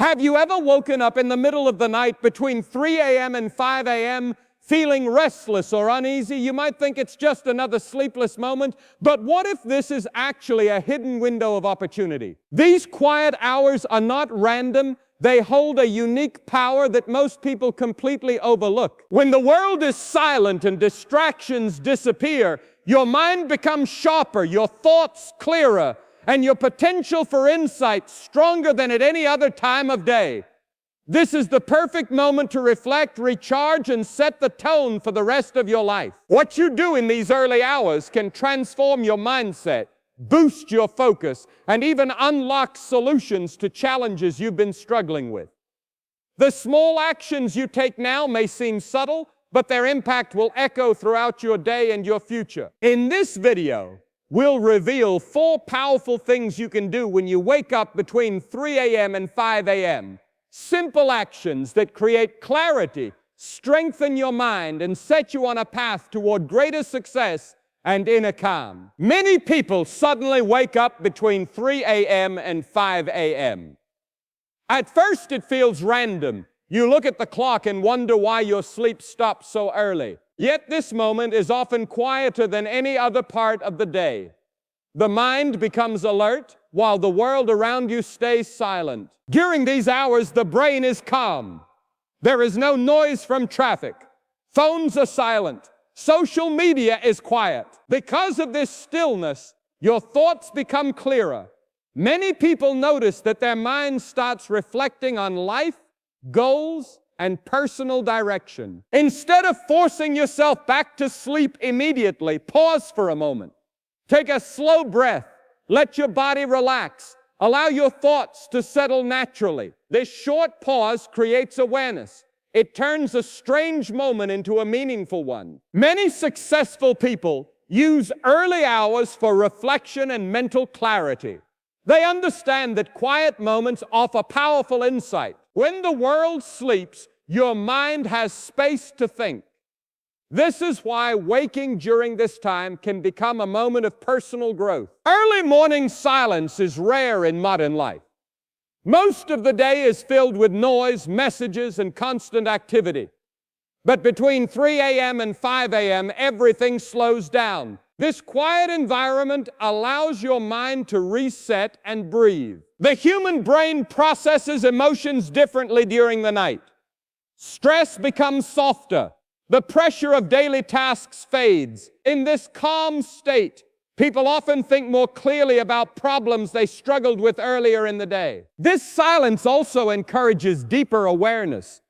Have you ever woken up in the middle of the night between 3 a.m. and 5 a.m. feeling restless or uneasy? You might think it's just another sleepless moment, but what if this is actually a hidden window of opportunity? These quiet hours are not random. They hold a unique power that most people completely overlook. When the world is silent and distractions disappear, your mind becomes sharper, your thoughts clearer, and your potential for insight stronger than at any other time of day. This is the perfect moment to reflect, recharge, and set the tone for the rest of your life. What you do in these early hours can transform your mindset, boost your focus, and even unlock solutions to challenges you've been struggling with. The small actions you take now may seem subtle, but their impact will echo throughout your day and your future. In this video, we'll reveal 4 powerful things you can do when you wake up between 3 a.m. and 5 a.m. Simple actions that create clarity, strengthen your mind, and set you on a path toward greater success and inner calm. Many people suddenly wake up between 3 a.m. and 5 a.m. At first, it feels random. You look at the clock and wonder why your sleep stops so early. Yet this moment is often quieter than any other part of the day. The mind becomes alert while the world around you stays silent. During these hours, the brain is calm. There is no noise from traffic. Phones are silent. Social media is quiet. Because of this stillness, your thoughts become clearer. Many people notice that their mind starts reflecting on life, goals, and personal direction. Instead of forcing yourself back to sleep immediately, pause for a moment. Take a slow breath. Let your body relax. Allow your thoughts to settle naturally. This short pause creates awareness. It turns a strange moment into a meaningful one. Many successful people use early hours for reflection and mental clarity. They understand that quiet moments offer powerful insight. When the world sleeps, your mind has space to think. This is why waking during this time can become a moment of personal growth. Early morning silence is rare in modern life. Most of the day is filled with noise, messages, and constant activity. But between 3 a.m. and 5 a.m., everything slows down. This quiet environment allows your mind to reset and breathe. The human brain processes emotions differently during the night. Stress becomes softer. The pressure of daily tasks fades. In this calm state, people often think more clearly about problems they struggled with earlier in the day. This silence also encourages deeper awareness.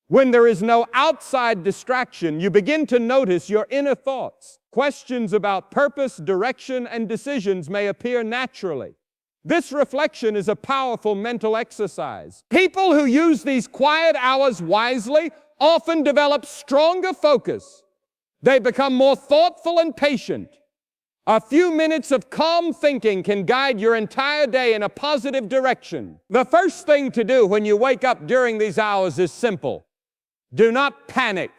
When there is no outside distraction, you begin to notice your inner thoughts. Questions about purpose, direction, and decisions may appear naturally. This reflection is a powerful mental exercise. People who use these quiet hours wisely often develop stronger focus. They become more thoughtful and patient. A few minutes of calm thinking can guide your entire day in a positive direction. The first thing to do when you wake up during these hours is simple. Do not panic.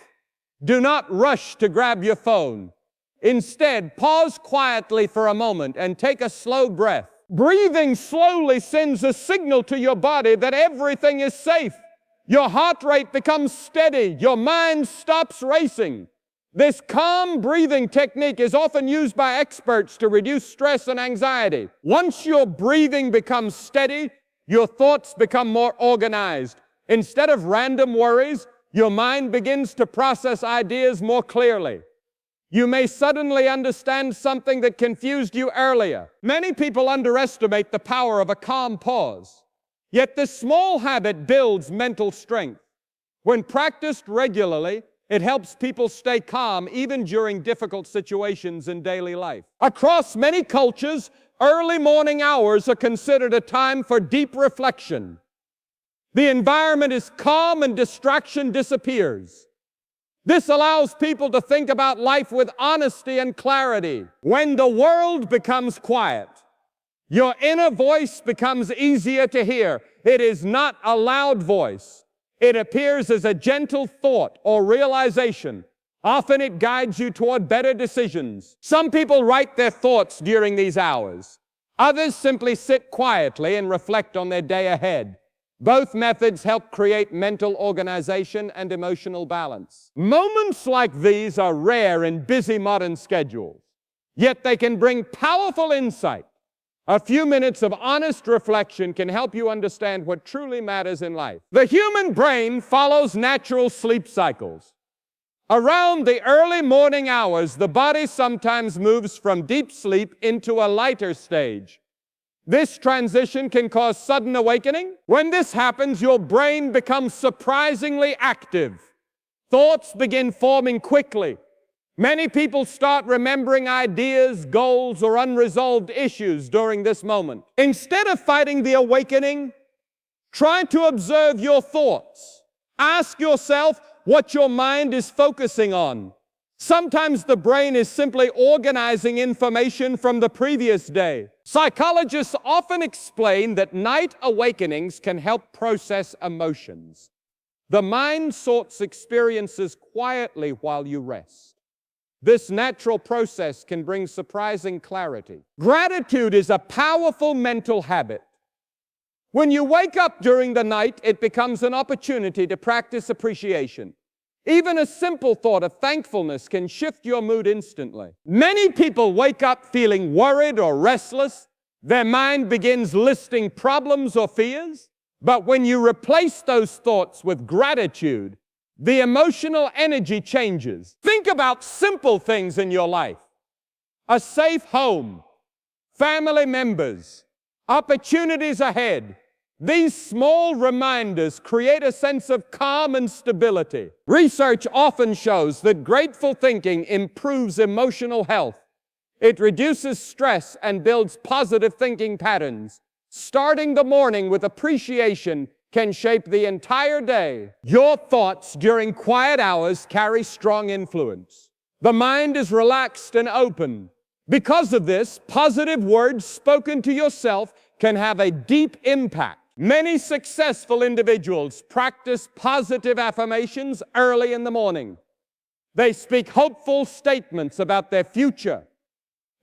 Do not rush to grab your phone. Instead, pause quietly for a moment and take a slow breath. Breathing slowly sends a signal to your body that everything is safe. Your heart rate becomes steady. Your mind stops racing. This calm breathing technique is often used by experts to reduce stress and anxiety. Once your breathing becomes steady, your thoughts become more organized. Instead of random worries, your mind begins to process ideas more clearly. You may suddenly understand something that confused you earlier. Many people underestimate the power of a calm pause. Yet this small habit builds mental strength. When practiced regularly, it helps people stay calm even during difficult situations in daily life. Across many cultures, early morning hours are considered a time for deep reflection. The environment is calm and distraction disappears. This allows people to think about life with honesty and clarity. When the world becomes quiet, your inner voice becomes easier to hear. It is not a loud voice. It appears as a gentle thought or realization. Often it guides you toward better decisions. Some people write their thoughts during these hours. Others simply sit quietly and reflect on their day ahead. Both methods help create mental organization and emotional balance. Moments like these are rare in busy modern schedules, yet they can bring powerful insight. A few minutes of honest reflection can help you understand what truly matters in life. The human brain follows natural sleep cycles. Around the early morning hours, the body sometimes moves from deep sleep into a lighter stage. This transition can cause sudden awakening. When this happens, your brain becomes surprisingly active. Thoughts begin forming quickly. Many people start remembering ideas, goals, or unresolved issues during this moment. Instead of fighting the awakening, try to observe your thoughts. Ask yourself what your mind is focusing on. Sometimes the brain is simply organizing information from the previous day. Psychologists often explain that night awakenings can help process emotions. The mind sorts experiences quietly while you rest. This natural process can bring surprising clarity. Gratitude is a powerful mental habit. When you wake up during the night, it becomes an opportunity to practice appreciation. Even a simple thought of thankfulness can shift your mood instantly. Many people wake up feeling worried or restless. Their mind begins listing problems or fears. But when you replace those thoughts with gratitude, the emotional energy changes. Think about simple things in your life: a safe home, family members, opportunities ahead. These small reminders create a sense of calm and stability. Research often shows that grateful thinking improves emotional health. It reduces stress and builds positive thinking patterns. Starting the morning with appreciation can shape the entire day. Your thoughts during quiet hours carry strong influence. The mind is relaxed and open. Because of this, positive words spoken to yourself can have a deep impact. Many successful individuals practice positive affirmations early in the morning. They speak hopeful statements about their future,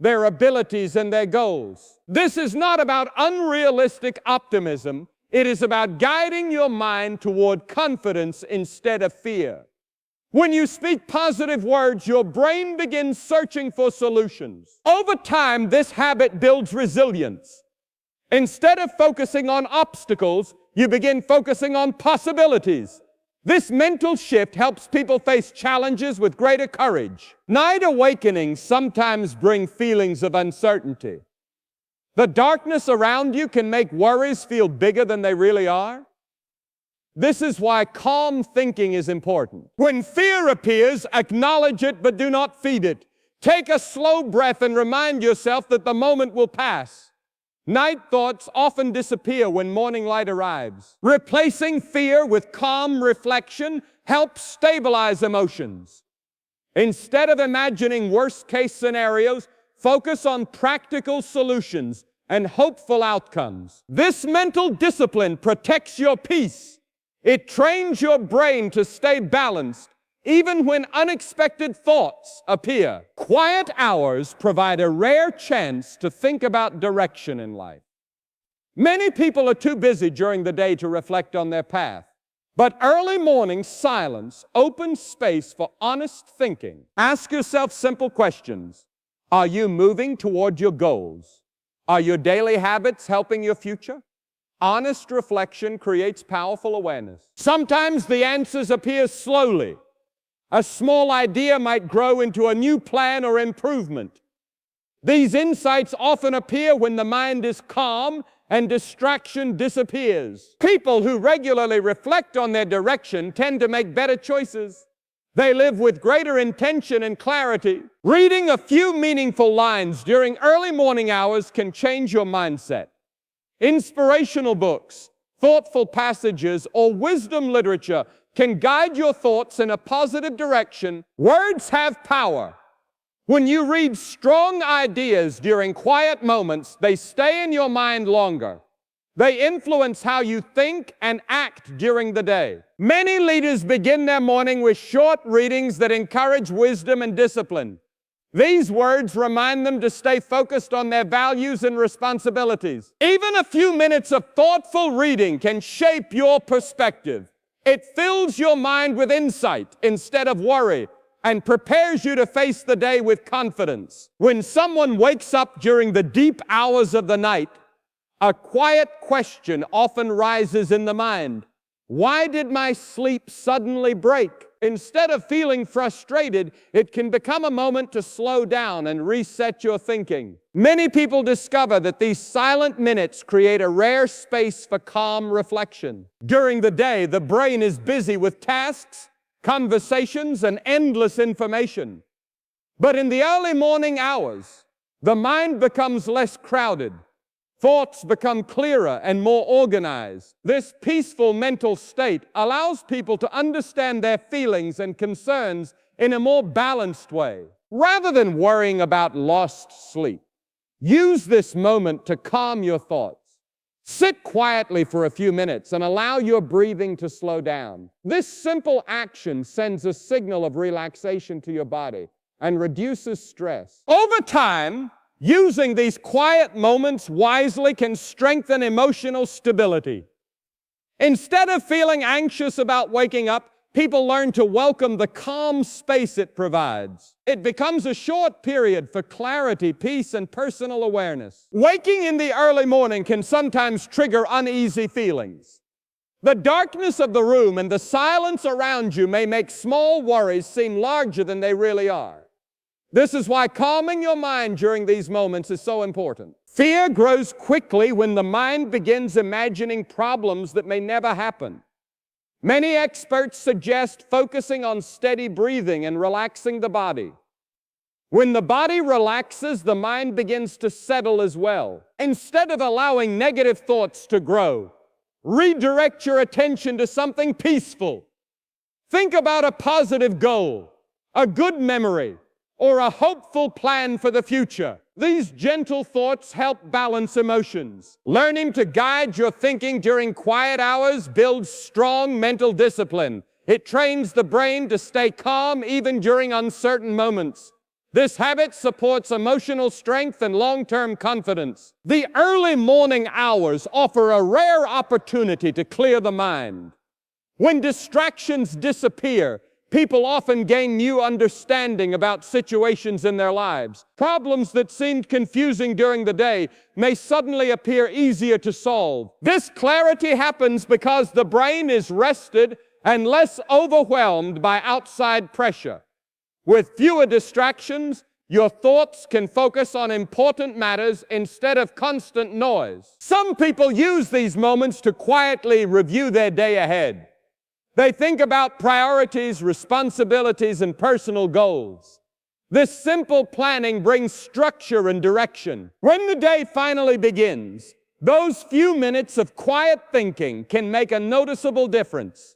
their abilities, and their goals. This is not about unrealistic optimism. It is about guiding your mind toward confidence instead of fear. When you speak positive words, your brain begins searching for solutions. Over time, this habit builds resilience. Instead of focusing on obstacles, you begin focusing on possibilities. This mental shift helps people face challenges with greater courage. Night awakenings sometimes bring feelings of uncertainty. The darkness around you can make worries feel bigger than they really are. This is why calm thinking is important. When fear appears, acknowledge it, but do not feed it. Take a slow breath and remind yourself that the moment will pass. Night thoughts often disappear when morning light arrives. Replacing fear with calm reflection helps stabilize emotions. Instead of imagining worst-case scenarios, focus on practical solutions and hopeful outcomes. This mental discipline protects your peace. It trains your brain to stay balanced even when unexpected thoughts appear. Quiet hours provide a rare chance to think about direction in life. Many people are too busy during the day to reflect on their path. But early morning silence opens space for honest thinking. Ask yourself simple questions. Are you moving toward your goals? Are your daily habits helping your future? Honest reflection creates powerful awareness. Sometimes the answers appear slowly. A small idea might grow into a new plan or improvement. These insights often appear when the mind is calm and distraction disappears. People who regularly reflect on their direction tend to make better choices. They live with greater intention and clarity. Reading a few meaningful lines during early morning hours can change your mindset. Inspirational books, thoughtful passages, or wisdom literature can guide your thoughts in a positive direction. Words have power. When you read strong ideas during quiet moments, they stay in your mind longer. They influence how you think and act during the day. Many leaders begin their morning with short readings that encourage wisdom and discipline. These words remind them to stay focused on their values and responsibilities. Even a few minutes of thoughtful reading can shape your perspective. It fills your mind with insight instead of worry and prepares you to face the day with confidence. When someone wakes up during the deep hours of the night, a quiet question often rises in the mind. Why did my sleep suddenly break? Instead of feeling frustrated, it can become a moment to slow down and reset your thinking. Many people discover that these silent minutes create a rare space for calm reflection. During the day, the brain is busy with tasks, conversations, and endless information. But in the early morning hours, the mind becomes less crowded. Thoughts become clearer and more organized. This peaceful mental state allows people to understand their feelings and concerns in a more balanced way. Rather than worrying about lost sleep, use this moment to calm your thoughts. Sit quietly for a few minutes and allow your breathing to slow down. This simple action sends a signal of relaxation to your body and reduces stress. Over time, using these quiet moments wisely can strengthen emotional stability. Instead of feeling anxious about waking up, people learn to welcome the calm space it provides. It becomes a short period for clarity, peace, and personal awareness. Waking in the early morning can sometimes trigger uneasy feelings. The darkness of the room and the silence around you may make small worries seem larger than they really are. This is why calming your mind during these moments is so important. Fear grows quickly when the mind begins imagining problems that may never happen. Many experts suggest focusing on steady breathing and relaxing the body. When the body relaxes, the mind begins to settle as well. Instead of allowing negative thoughts to grow, redirect your attention to something peaceful. Think about a positive goal, a good memory, or a hopeful plan for the future. These gentle thoughts help balance emotions. Learning to guide your thinking during quiet hours builds strong mental discipline. It trains the brain to stay calm even during uncertain moments. This habit supports emotional strength and long-term confidence. The early morning hours offer a rare opportunity to clear the mind. When distractions disappear, people often gain new understanding about situations in their lives. Problems that seemed confusing during the day may suddenly appear easier to solve. This clarity happens because the brain is rested and less overwhelmed by outside pressure. With fewer distractions, your thoughts can focus on important matters instead of constant noise. Some people use these moments to quietly review their day ahead. They think about priorities, responsibilities, and personal goals. This simple planning brings structure and direction. When the day finally begins, those few minutes of quiet thinking can make a noticeable difference.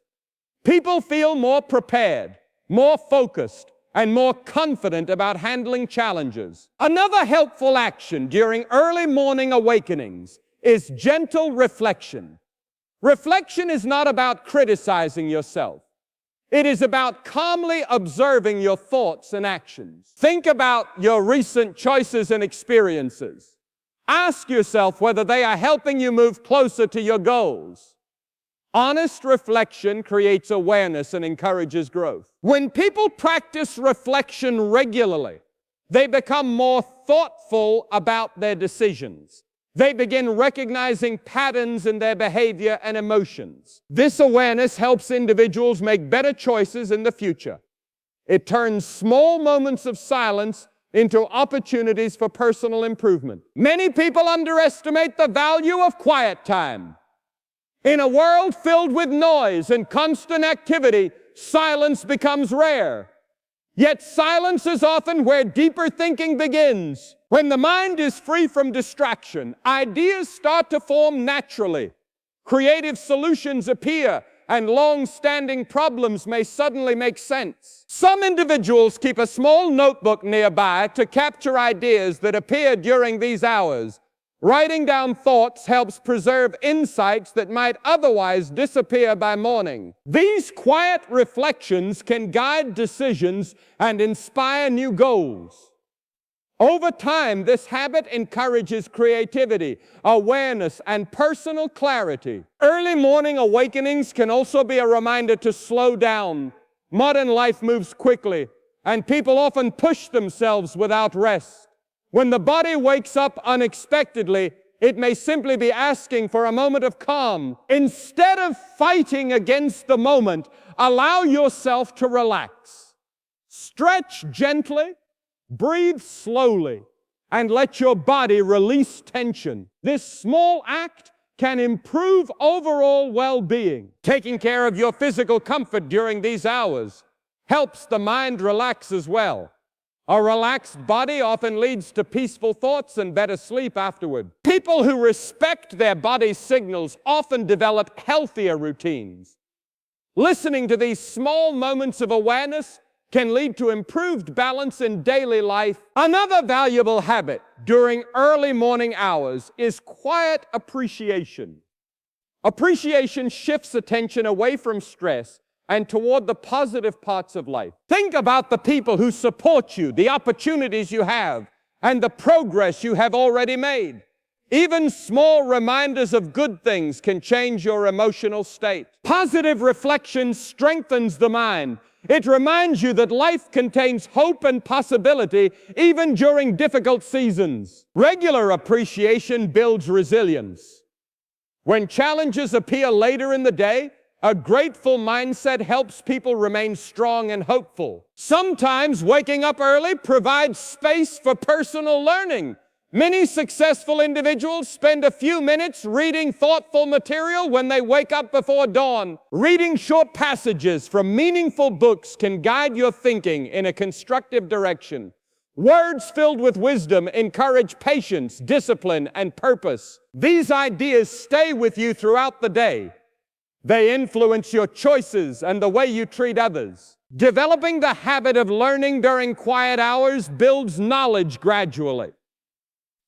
People feel more prepared, more focused, and more confident about handling challenges. Another helpful action during early morning awakenings is gentle reflection. Reflection is not about criticizing yourself. It is about calmly observing your thoughts and actions. Think about your recent choices and experiences. Ask yourself whether they are helping you move closer to your goals. Honest reflection creates awareness and encourages growth. When people practice reflection regularly, they become more thoughtful about their decisions. They begin recognizing patterns in their behavior and emotions. This awareness helps individuals make better choices in the future. It turns small moments of silence into opportunities for personal improvement. Many people underestimate the value of quiet time. In a world filled with noise and constant activity, silence becomes rare. Yet silence is often where deeper thinking begins. When the mind is free from distraction, ideas start to form naturally. Creative solutions appear, and long-standing problems may suddenly make sense. Some individuals keep a small notebook nearby to capture ideas that appear during these hours. Writing down thoughts helps preserve insights that might otherwise disappear by morning. These quiet reflections can guide decisions and inspire new goals. Over time, this habit encourages creativity, awareness, and personal clarity. Early morning awakenings can also be a reminder to slow down. Modern life moves quickly, and people often push themselves without rest. When the body wakes up unexpectedly, it may simply be asking for a moment of calm. Instead of fighting against the moment, allow yourself to relax. Stretch gently, breathe slowly, and let your body release tension. This small act can improve overall well-being. Taking care of your physical comfort during these hours helps the mind relax as well. A relaxed body often leads to peaceful thoughts and better sleep afterward. People who respect their body's signals often develop healthier routines. Listening to these small moments of awareness can lead to improved balance in daily life. Another valuable habit during early morning hours is quiet appreciation. Appreciation shifts attention away from stress and toward the positive parts of life. Think about the people who support you, the opportunities you have, and the progress you have already made. Even small reminders of good things can change your emotional state. Positive reflection strengthens the mind. It reminds you that life contains hope and possibility even during difficult seasons. Regular appreciation builds resilience. When challenges appear later in the day, a grateful mindset helps people remain strong and hopeful. Sometimes waking up early provides space for personal learning. Many successful individuals spend a few minutes reading thoughtful material when they wake up before dawn. Reading short passages from meaningful books can guide your thinking in a constructive direction. Words filled with wisdom encourage patience, discipline, and purpose. These ideas stay with you throughout the day. They influence your choices and the way you treat others. Developing the habit of learning during quiet hours builds knowledge gradually.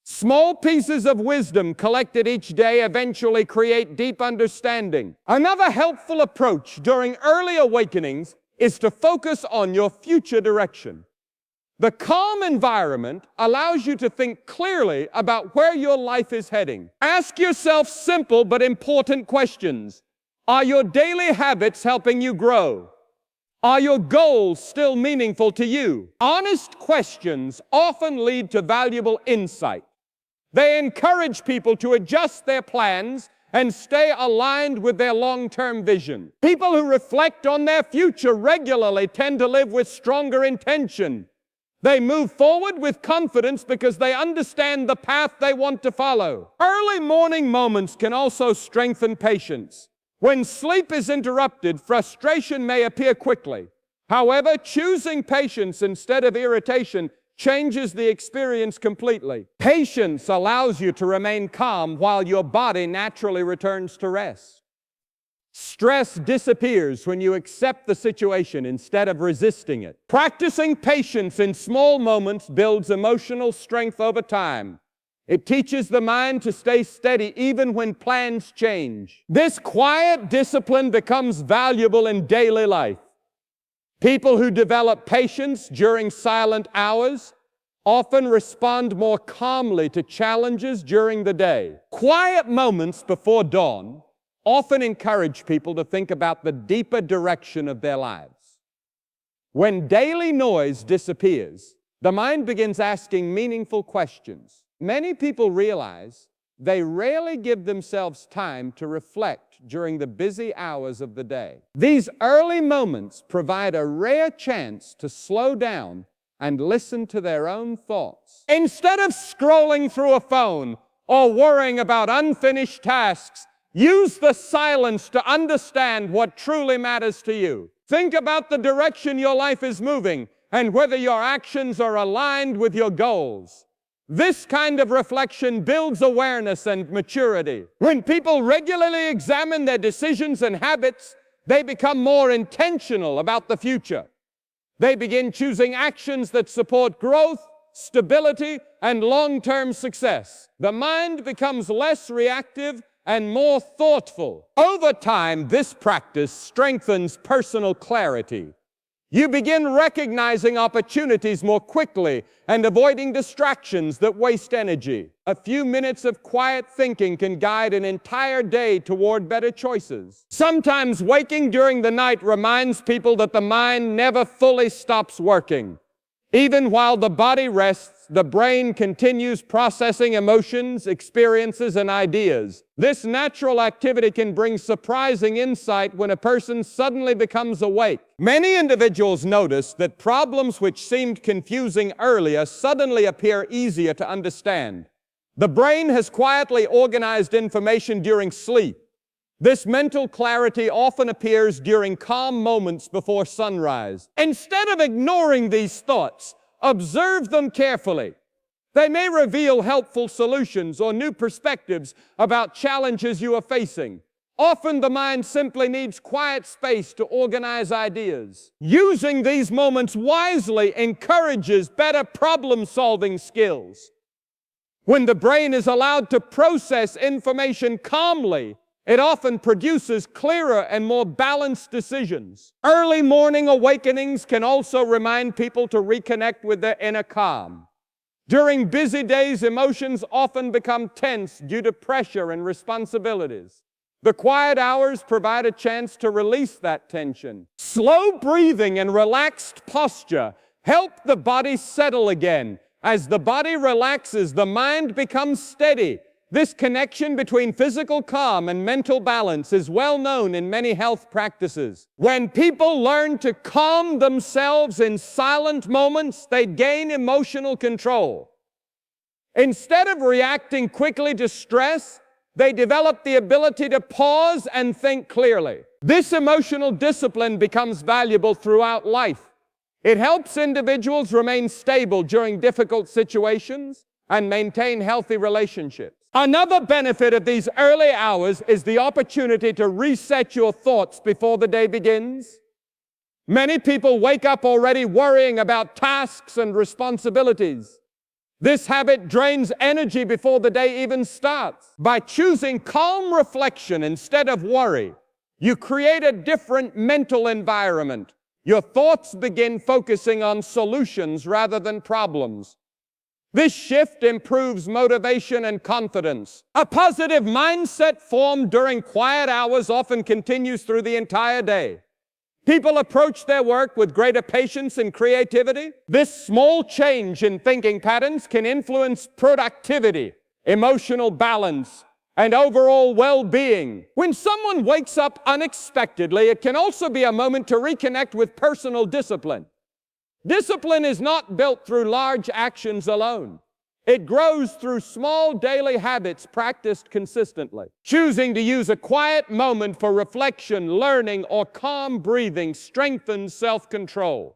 Small pieces of wisdom collected each day eventually create deep understanding. Another helpful approach during early awakenings is to focus on your future direction. The calm environment allows you to think clearly about where your life is heading. Ask yourself simple but important questions. Are your daily habits helping you grow? Are your goals still meaningful to you? Honest questions often lead to valuable insight. They encourage people to adjust their plans and stay aligned with their long-term vision. People who reflect on their future regularly tend to live with stronger intention. They move forward with confidence because they understand the path they want to follow. Early morning moments can also strengthen patience. When sleep is interrupted, frustration may appear quickly. However, choosing patience instead of irritation changes the experience completely. Patience allows you to remain calm while your body naturally returns to rest. Stress disappears when you accept the situation instead of resisting it. Practicing patience in small moments builds emotional strength over time. It teaches the mind to stay steady even when plans change. This quiet discipline becomes valuable in daily life. People who develop patience during silent hours often respond more calmly to challenges during the day. Quiet moments before dawn often encourage people to think about the deeper direction of their lives. When daily noise disappears, the mind begins asking meaningful questions. Many people realize they rarely give themselves time to reflect during the busy hours of the day. These early moments provide a rare chance to slow down and listen to their own thoughts. Instead of scrolling through a phone or worrying about unfinished tasks, use the silence to understand what truly matters to you. Think about the direction your life is moving and whether your actions are aligned with your goals. This kind of reflection builds awareness and maturity. When people regularly examine their decisions and habits, they become more intentional about the future. They begin choosing actions that support growth, stability, and long-term success. The mind becomes less reactive and more thoughtful. Over time, this practice strengthens personal clarity. You begin recognizing opportunities more quickly and avoiding distractions that waste energy. A few minutes of quiet thinking can guide an entire day toward better choices. Sometimes waking during the night reminds people that the mind never fully stops working. Even while the body rests, the brain continues processing emotions, experiences, and ideas. This natural activity can bring surprising insight when a person suddenly becomes awake. Many individuals notice that problems which seemed confusing earlier suddenly appear easier to understand. The brain has quietly organized information during sleep. This mental clarity often appears during calm moments before sunrise. Instead of ignoring these thoughts, observe them carefully. They may reveal helpful solutions or new perspectives about challenges you are facing. Often the mind simply needs quiet space to organize ideas. Using these moments wisely encourages better problem-solving skills. When the brain is allowed to process information calmly, it often produces clearer and more balanced decisions. Early morning awakenings can also remind people to reconnect with their inner calm. During busy days, emotions often become tense due to pressure and responsibilities. The quiet hours provide a chance to release that tension. Slow breathing and relaxed posture help the body settle again. As the body relaxes, the mind becomes steady. This connection between physical calm and mental balance is well known in many health practices. When people learn to calm themselves in silent moments, they gain emotional control. Instead of reacting quickly to stress, they develop the ability to pause and think clearly. This emotional discipline becomes valuable throughout life. It helps individuals remain stable during difficult situations and maintain healthy relationships. Another benefit of these early hours is the opportunity to reset your thoughts before the day begins. Many people wake up already worrying about tasks and responsibilities. This habit drains energy before the day even starts. By choosing calm reflection instead of worry, you create a different mental environment. Your thoughts begin focusing on solutions rather than problems. This shift improves motivation and confidence. A positive mindset formed during quiet hours often continues through the entire day. People approach their work with greater patience and creativity. This small change in thinking patterns can influence productivity, emotional balance, and overall well-being. When someone wakes up unexpectedly, it can also be a moment to reconnect with personal discipline. Discipline is not built through large actions alone. It grows through small daily habits practiced consistently. Choosing to use a quiet moment for reflection, learning, or calm breathing strengthens self-control.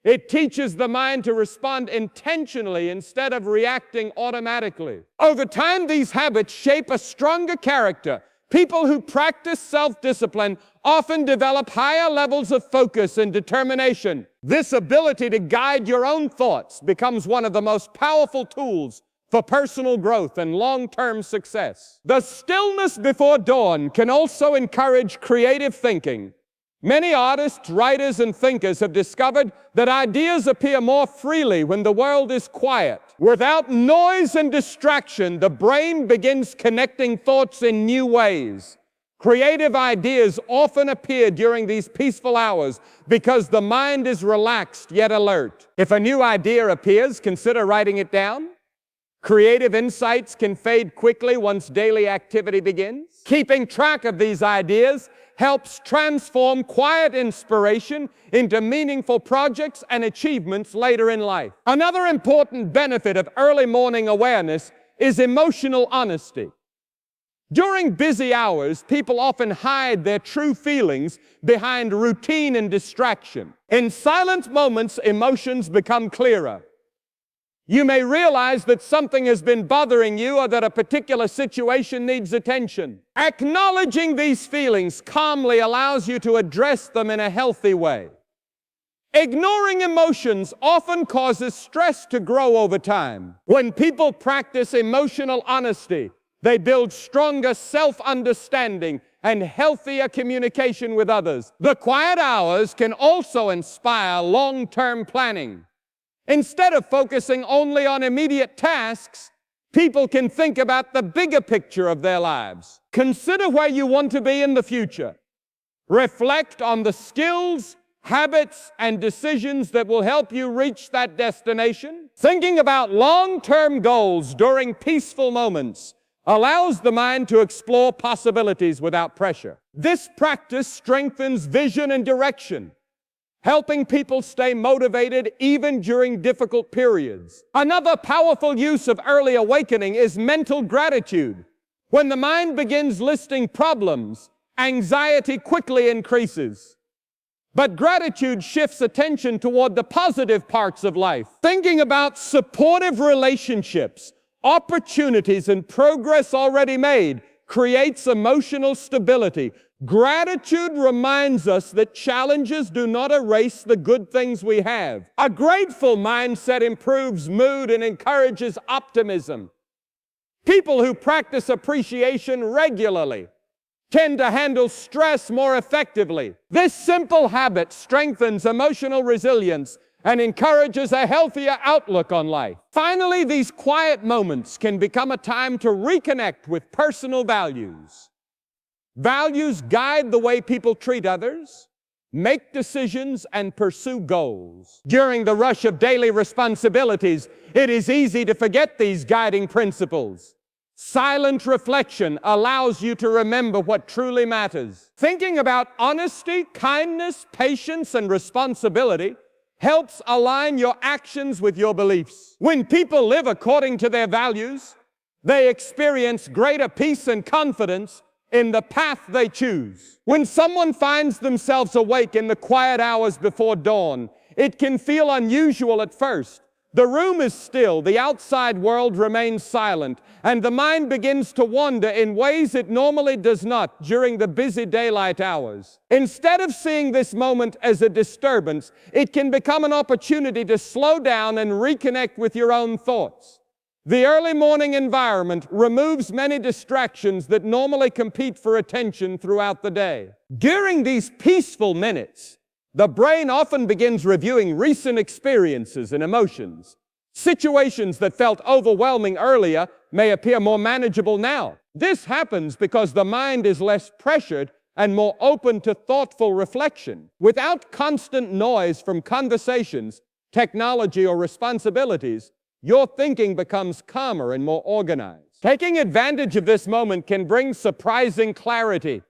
It teaches the mind to respond intentionally instead of reacting automatically. Over time, these habits shape a stronger character. People who practice self-discipline often develop higher levels of focus and determination. This ability to guide your own thoughts becomes one of the most powerful tools for personal growth and long-term success. The stillness before dawn can also encourage creative thinking. Many artists, writers, and thinkers have discovered that ideas appear more freely when the world is quiet. Without noise and distraction, the brain begins connecting thoughts in new ways. Creative ideas often appear during these peaceful hours because the mind is relaxed yet alert. If a new idea appears, consider writing it down. Creative insights can fade quickly once daily activity begins. Keeping track of these ideas helps transform quiet inspiration into meaningful projects and achievements later in life. Another important benefit of early morning awareness is emotional honesty. During busy hours, people often hide their true feelings behind routine and distraction. In silent moments, emotions become clearer. You may realize that something has been bothering you or that a particular situation needs attention. Acknowledging these feelings calmly allows you to address them in a healthy way. Ignoring emotions often causes stress to grow over time. When people practice emotional honesty, they build stronger self-understanding and healthier communication with others. The quiet hours can also inspire long-term planning. Instead of focusing only on immediate tasks, people can think about the bigger picture of their lives. Consider where you want to be in the future. Reflect on the skills, habits, and decisions that will help you reach that destination. Thinking about long-term goals during peaceful moments allows the mind to explore possibilities without pressure. This practice strengthens vision and direction, helping people stay motivated even during difficult periods. Another powerful use of early awakening is mental gratitude. When the mind begins listing problems, anxiety quickly increases. But gratitude shifts attention toward the positive parts of life. Thinking about supportive relationships, opportunities, and progress already made creates emotional stability. Gratitude reminds us that challenges do not erase the good things we have. A grateful mindset improves mood and encourages optimism. People who practice appreciation regularly tend to handle stress more effectively. This simple habit strengthens emotional resilience and encourages a healthier outlook on life. Finally, these quiet moments can become a time to reconnect with personal values. Values guide the way people treat others, make decisions, and pursue goals. During the rush of daily responsibilities, it is easy to forget these guiding principles. Silent reflection allows you to remember what truly matters. Thinking about honesty, kindness, patience, and responsibility helps align your actions with your beliefs. When people live according to their values, they experience greater peace and confidence in the path they choose. When someone finds themselves awake in the quiet hours before dawn, it can feel unusual at first. The room is still, the outside world remains silent, and the mind begins to wander in ways it normally does not during the busy daylight hours. Instead of seeing this moment as a disturbance, it can become an opportunity to slow down and reconnect with your own thoughts. The early morning environment removes many distractions that normally compete for attention throughout the day. During these peaceful minutes, the brain often begins reviewing recent experiences and emotions. Situations that felt overwhelming earlier may appear more manageable now. This happens because the mind is less pressured and more open to thoughtful reflection. Without constant noise from conversations, technology, or responsibilities, your thinking becomes calmer and more organized. Taking advantage of this moment can bring surprising clarity.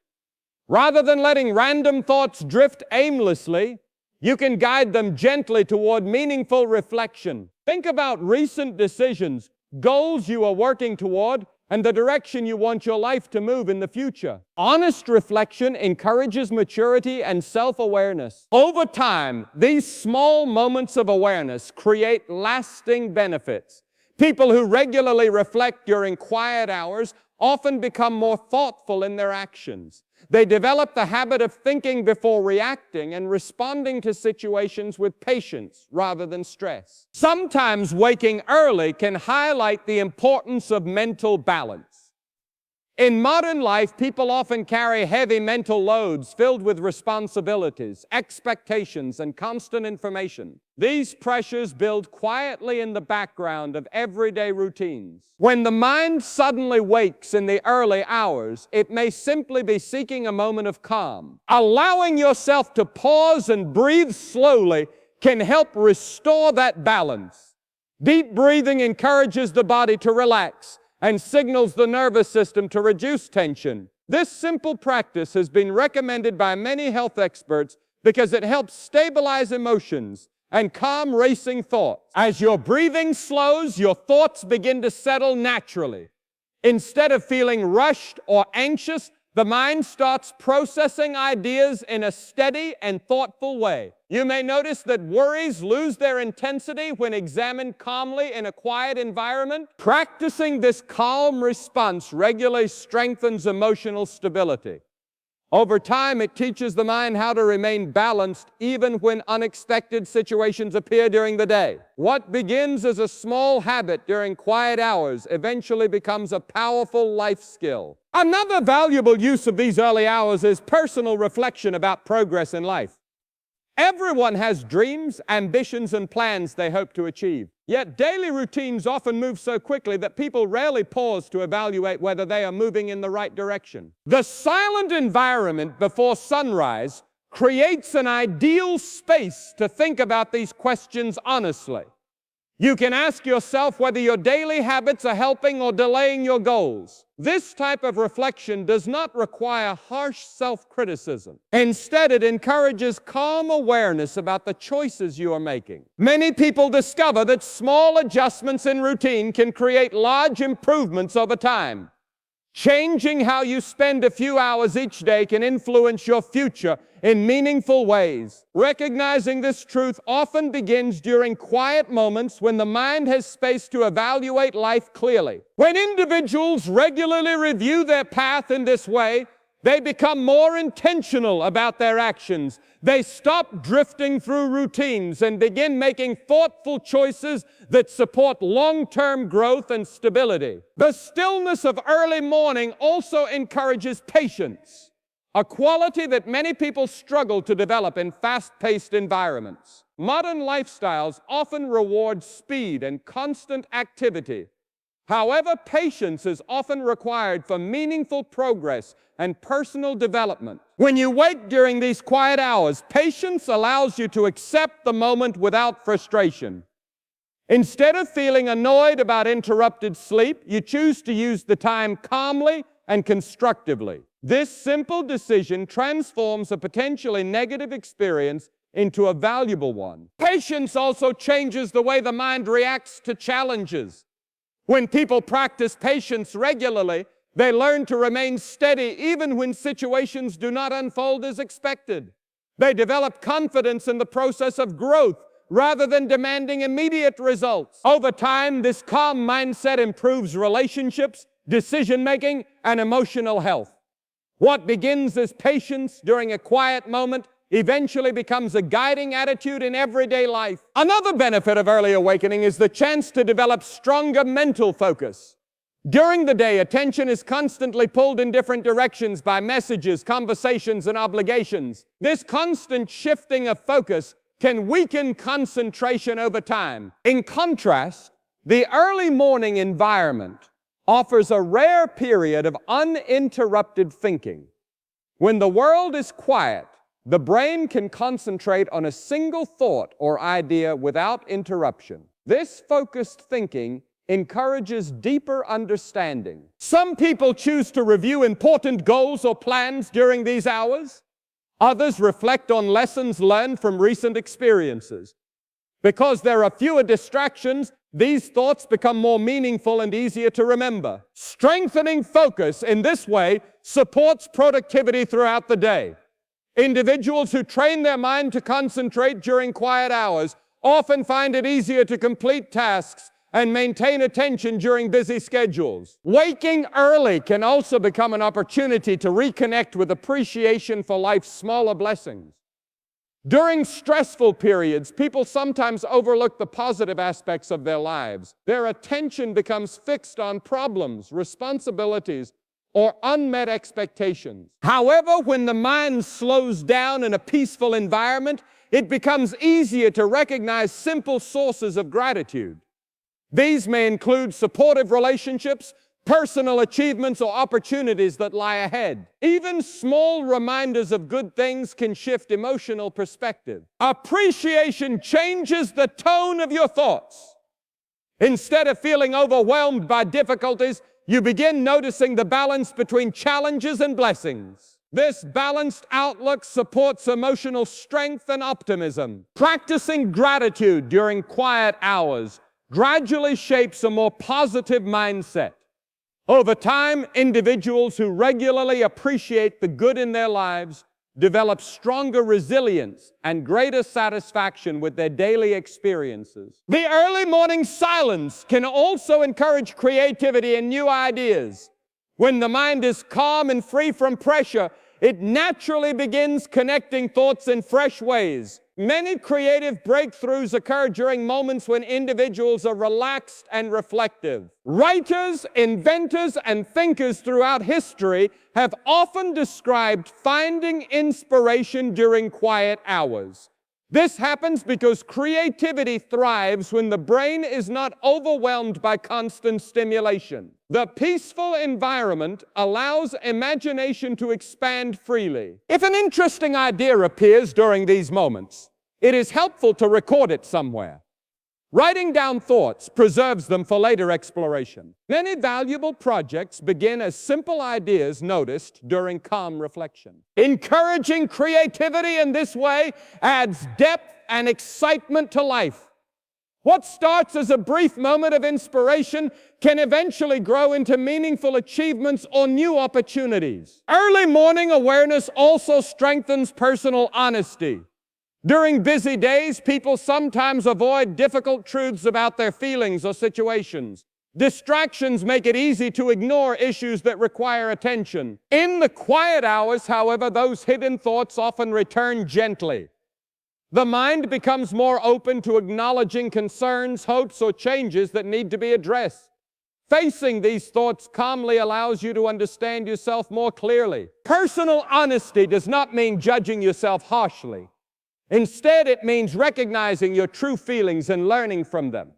Rather than letting random thoughts drift aimlessly, you can guide them gently toward meaningful reflection. Think about recent decisions, goals you are working toward, and the direction you want your life to move in the future. Honest reflection encourages maturity and self-awareness. Over time, these small moments of awareness create lasting benefits. People who regularly reflect during quiet hours often become more thoughtful in their actions. They develop the habit of thinking before reacting and responding to situations with patience rather than stress. Sometimes waking early can highlight the importance of mental balance. In modern life, people often carry heavy mental loads filled with responsibilities, expectations, and constant information. These pressures build quietly in the background of everyday routines. When the mind suddenly wakes in the early hours, it may simply be seeking a moment of calm. Allowing yourself to pause and breathe slowly can help restore that balance. Deep breathing encourages the body to relax and signals the nervous system to reduce tension. This simple practice has been recommended by many health experts because it helps stabilize emotions and calm racing thoughts. As your breathing slows, your thoughts begin to settle naturally. Instead of feeling rushed or anxious, the mind starts processing ideas in a steady and thoughtful way. You may notice that worries lose their intensity when examined calmly in a quiet environment. Practicing this calm response regularly strengthens emotional stability. Over time, it teaches the mind how to remain balanced even when unexpected situations appear during the day. What begins as a small habit during quiet hours eventually becomes a powerful life skill. Another valuable use of these early hours is personal reflection about progress in life. Everyone has dreams, ambitions, and plans they hope to achieve. Yet daily routines often move so quickly that people rarely pause to evaluate whether they are moving in the right direction. The silent environment before sunrise creates an ideal space to think about these questions honestly. You can ask yourself whether your daily habits are helping or delaying your goals. This type of reflection does not require harsh self-criticism. Instead, it encourages calm awareness about the choices you are making. Many people discover that small adjustments in routine can create large improvements over time. Changing how you spend a few hours each day can influence your future in meaningful ways. Recognizing this truth often begins during quiet moments when the mind has space to evaluate life clearly. When individuals regularly review their path in this way, they become more intentional about their actions. They stop drifting through routines and begin making thoughtful choices that support long-term growth and stability. The stillness of early morning also encourages patience, a quality that many people struggle to develop in fast-paced environments. Modern lifestyles often reward speed and constant activity. However, patience is often required for meaningful progress and personal development. When you wait during these quiet hours, patience allows you to accept the moment without frustration. Instead of feeling annoyed about interrupted sleep, you choose to use the time calmly and constructively. This simple decision transforms a potentially negative experience into a valuable one. Patience also changes the way the mind reacts to challenges. When people practice patience regularly, they learn to remain steady even when situations do not unfold as expected. They develop confidence in the process of growth rather than demanding immediate results. Over time, this calm mindset improves relationships, decision-making, and emotional health. What begins as patience during a quiet moment eventually becomes a guiding attitude in everyday life. Another benefit of early awakening is the chance to develop stronger mental focus. During the day, attention is constantly pulled in different directions by messages, conversations, and obligations. This constant shifting of focus can weaken concentration over time. In contrast, the early morning environment offers a rare period of uninterrupted thinking. When the world is quiet, the brain can concentrate on a single thought or idea without interruption. This focused thinking encourages deeper understanding. Some people choose to review important goals or plans during these hours. Others reflect on lessons learned from recent experiences. Because there are fewer distractions, these thoughts become more meaningful and easier to remember. Strengthening focus in this way supports productivity throughout the day. Individuals who train their mind to concentrate during quiet hours often find it easier to complete tasks and maintain attention during busy schedules. Waking early can also become an opportunity to reconnect with appreciation for life's smaller blessings. During stressful periods, people sometimes overlook the positive aspects of their lives. Their attention becomes fixed on problems, responsibilities, or unmet expectations. However, when the mind slows down in a peaceful environment, it becomes easier to recognize simple sources of gratitude. These may include supportive relationships, personal achievements, or opportunities that lie ahead. Even small reminders of good things can shift emotional perspective. Appreciation changes the tone of your thoughts. Instead of feeling overwhelmed by difficulties, you begin noticing the balance between challenges and blessings. This balanced outlook supports emotional strength and optimism. Practicing gratitude during quiet hours gradually shapes a more positive mindset. Over time, individuals who regularly appreciate the good in their lives develop stronger resilience and greater satisfaction with their daily experiences. The early morning silence can also encourage creativity and new ideas. When the mind is calm and free from pressure, it naturally begins connecting thoughts in fresh ways. Many creative breakthroughs occur during moments when individuals are relaxed and reflective. Writers, inventors, and thinkers throughout history have often described finding inspiration during quiet hours. This happens because creativity thrives when the brain is not overwhelmed by constant stimulation. The peaceful environment allows imagination to expand freely. If an interesting idea appears during these moments, it is helpful to record it somewhere. Writing down thoughts preserves them for later exploration. Many valuable projects begin as simple ideas noticed during calm reflection. Encouraging creativity in this way adds depth and excitement to life. What starts as a brief moment of inspiration can eventually grow into meaningful achievements or new opportunities. Early morning awareness also strengthens personal honesty. During busy days, people sometimes avoid difficult truths about their feelings or situations. Distractions make it easy to ignore issues that require attention. In the quiet hours, however, those hidden thoughts often return gently. The mind becomes more open to acknowledging concerns, hopes, or changes that need to be addressed. Facing these thoughts calmly allows you to understand yourself more clearly. Personal honesty does not mean judging yourself harshly. Instead, it means recognizing your true feelings and learning from them.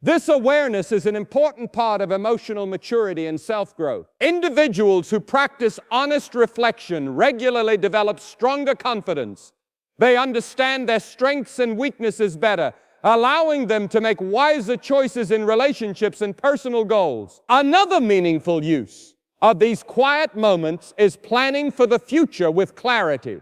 This awareness is an important part of emotional maturity and self-growth. Individuals who practice honest reflection regularly develop stronger confidence. They understand their strengths and weaknesses better, allowing them to make wiser choices in relationships and personal goals. Another meaningful use of these quiet moments is planning for the future with clarity.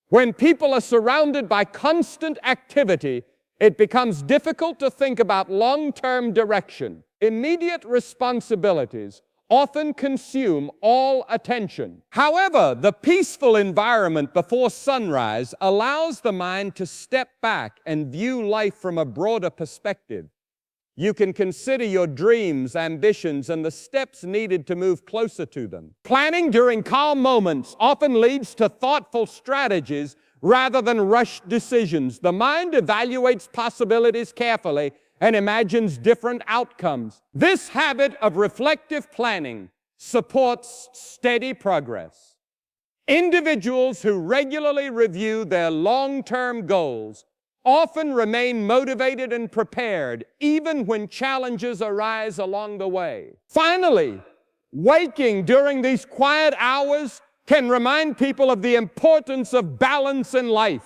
When people are surrounded by constant activity, it becomes difficult to think about long-term direction. Immediate responsibilities often consume all attention. However, the peaceful environment before sunrise allows the mind to step back and view life from a broader perspective. You can consider your dreams, ambitions, and the steps needed to move closer to them. Planning during calm moments often leads to thoughtful strategies rather than rushed decisions. The mind evaluates possibilities carefully and imagines different outcomes. This habit of reflective planning supports steady progress. Individuals who regularly review their long-term goals often remain motivated and prepared, even when challenges arise along the way. Finally, waking during these quiet hours can remind people of the importance of balance in life.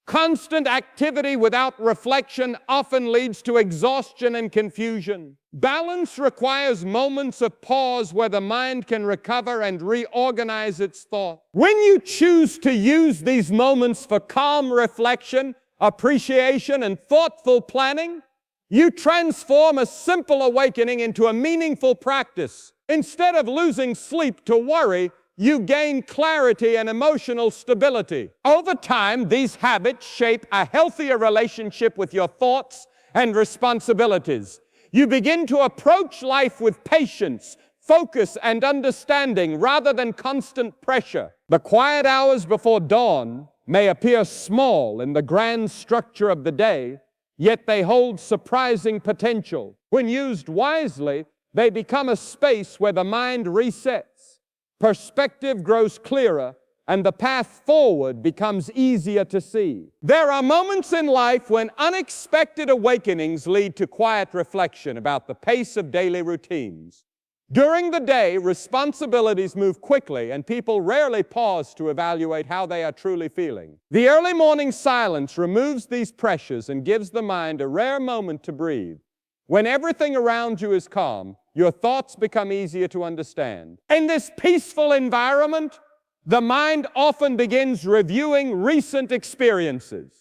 Constant activity without reflection often leads to exhaustion and confusion. Balance requires moments of pause where the mind can recover and reorganize its thought. When you choose to use these moments for calm reflection, appreciation, and thoughtful planning, you transform a simple awakening into a meaningful practice. Instead of losing sleep to worry, you gain clarity and emotional stability. Over time, these habits shape a healthier relationship with your thoughts and responsibilities. You begin to approach life with patience, focus, and understanding rather than constant pressure. The quiet hours before dawn may appear small in the grand structure of the day, yet they hold surprising potential. When used wisely, they become a space where the mind resets, perspective grows clearer, and the path forward becomes easier to see. There are moments in life when unexpected awakenings lead to quiet reflection about the pace of daily routines. During the day, responsibilities move quickly, and people rarely pause to evaluate how they are truly feeling. The early morning silence removes these pressures and gives the mind a rare moment to breathe. When everything around you is calm, your thoughts become easier to understand. In this peaceful environment, the mind often begins reviewing recent experiences.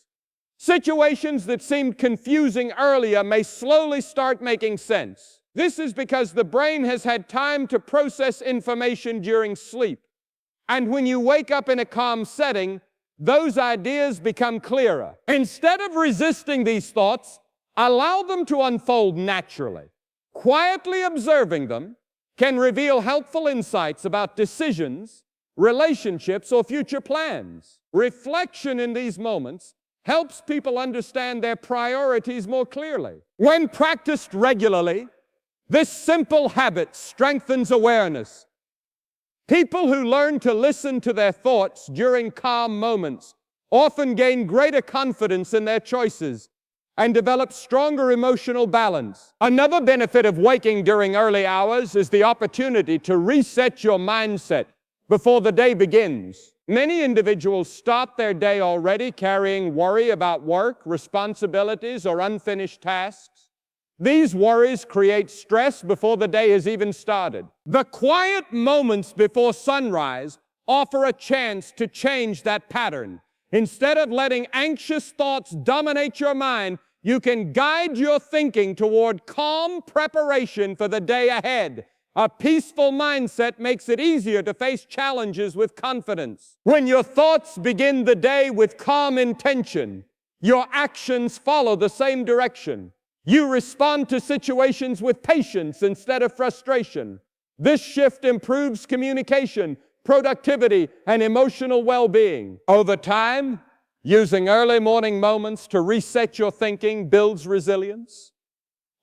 Situations that seemed confusing earlier may slowly start making sense. This is because the brain has had time to process information during sleep. And when you wake up in a calm setting, those ideas become clearer. Instead of resisting these thoughts, allow them to unfold naturally. Quietly observing them can reveal helpful insights about decisions, relationships, or future plans. Reflection in these moments helps people understand their priorities more clearly. When practiced regularly, this simple habit strengthens awareness. People who learn to listen to their thoughts during calm moments often gain greater confidence in their choices and develop stronger emotional balance. Another benefit of waking during early hours is the opportunity to reset your mindset before the day begins. Many individuals start their day already carrying worry about work, responsibilities, or unfinished tasks. These worries create stress before the day has even started. The quiet moments before sunrise offer a chance to change that pattern. Instead of letting anxious thoughts dominate your mind, you can guide your thinking toward calm preparation for the day ahead. A peaceful mindset makes it easier to face challenges with confidence. When your thoughts begin the day with calm intention, your actions follow the same direction. You respond to situations with patience instead of frustration. This shift improves communication, productivity, and emotional well-being. Over time, using early morning moments to reset your thinking builds resilience.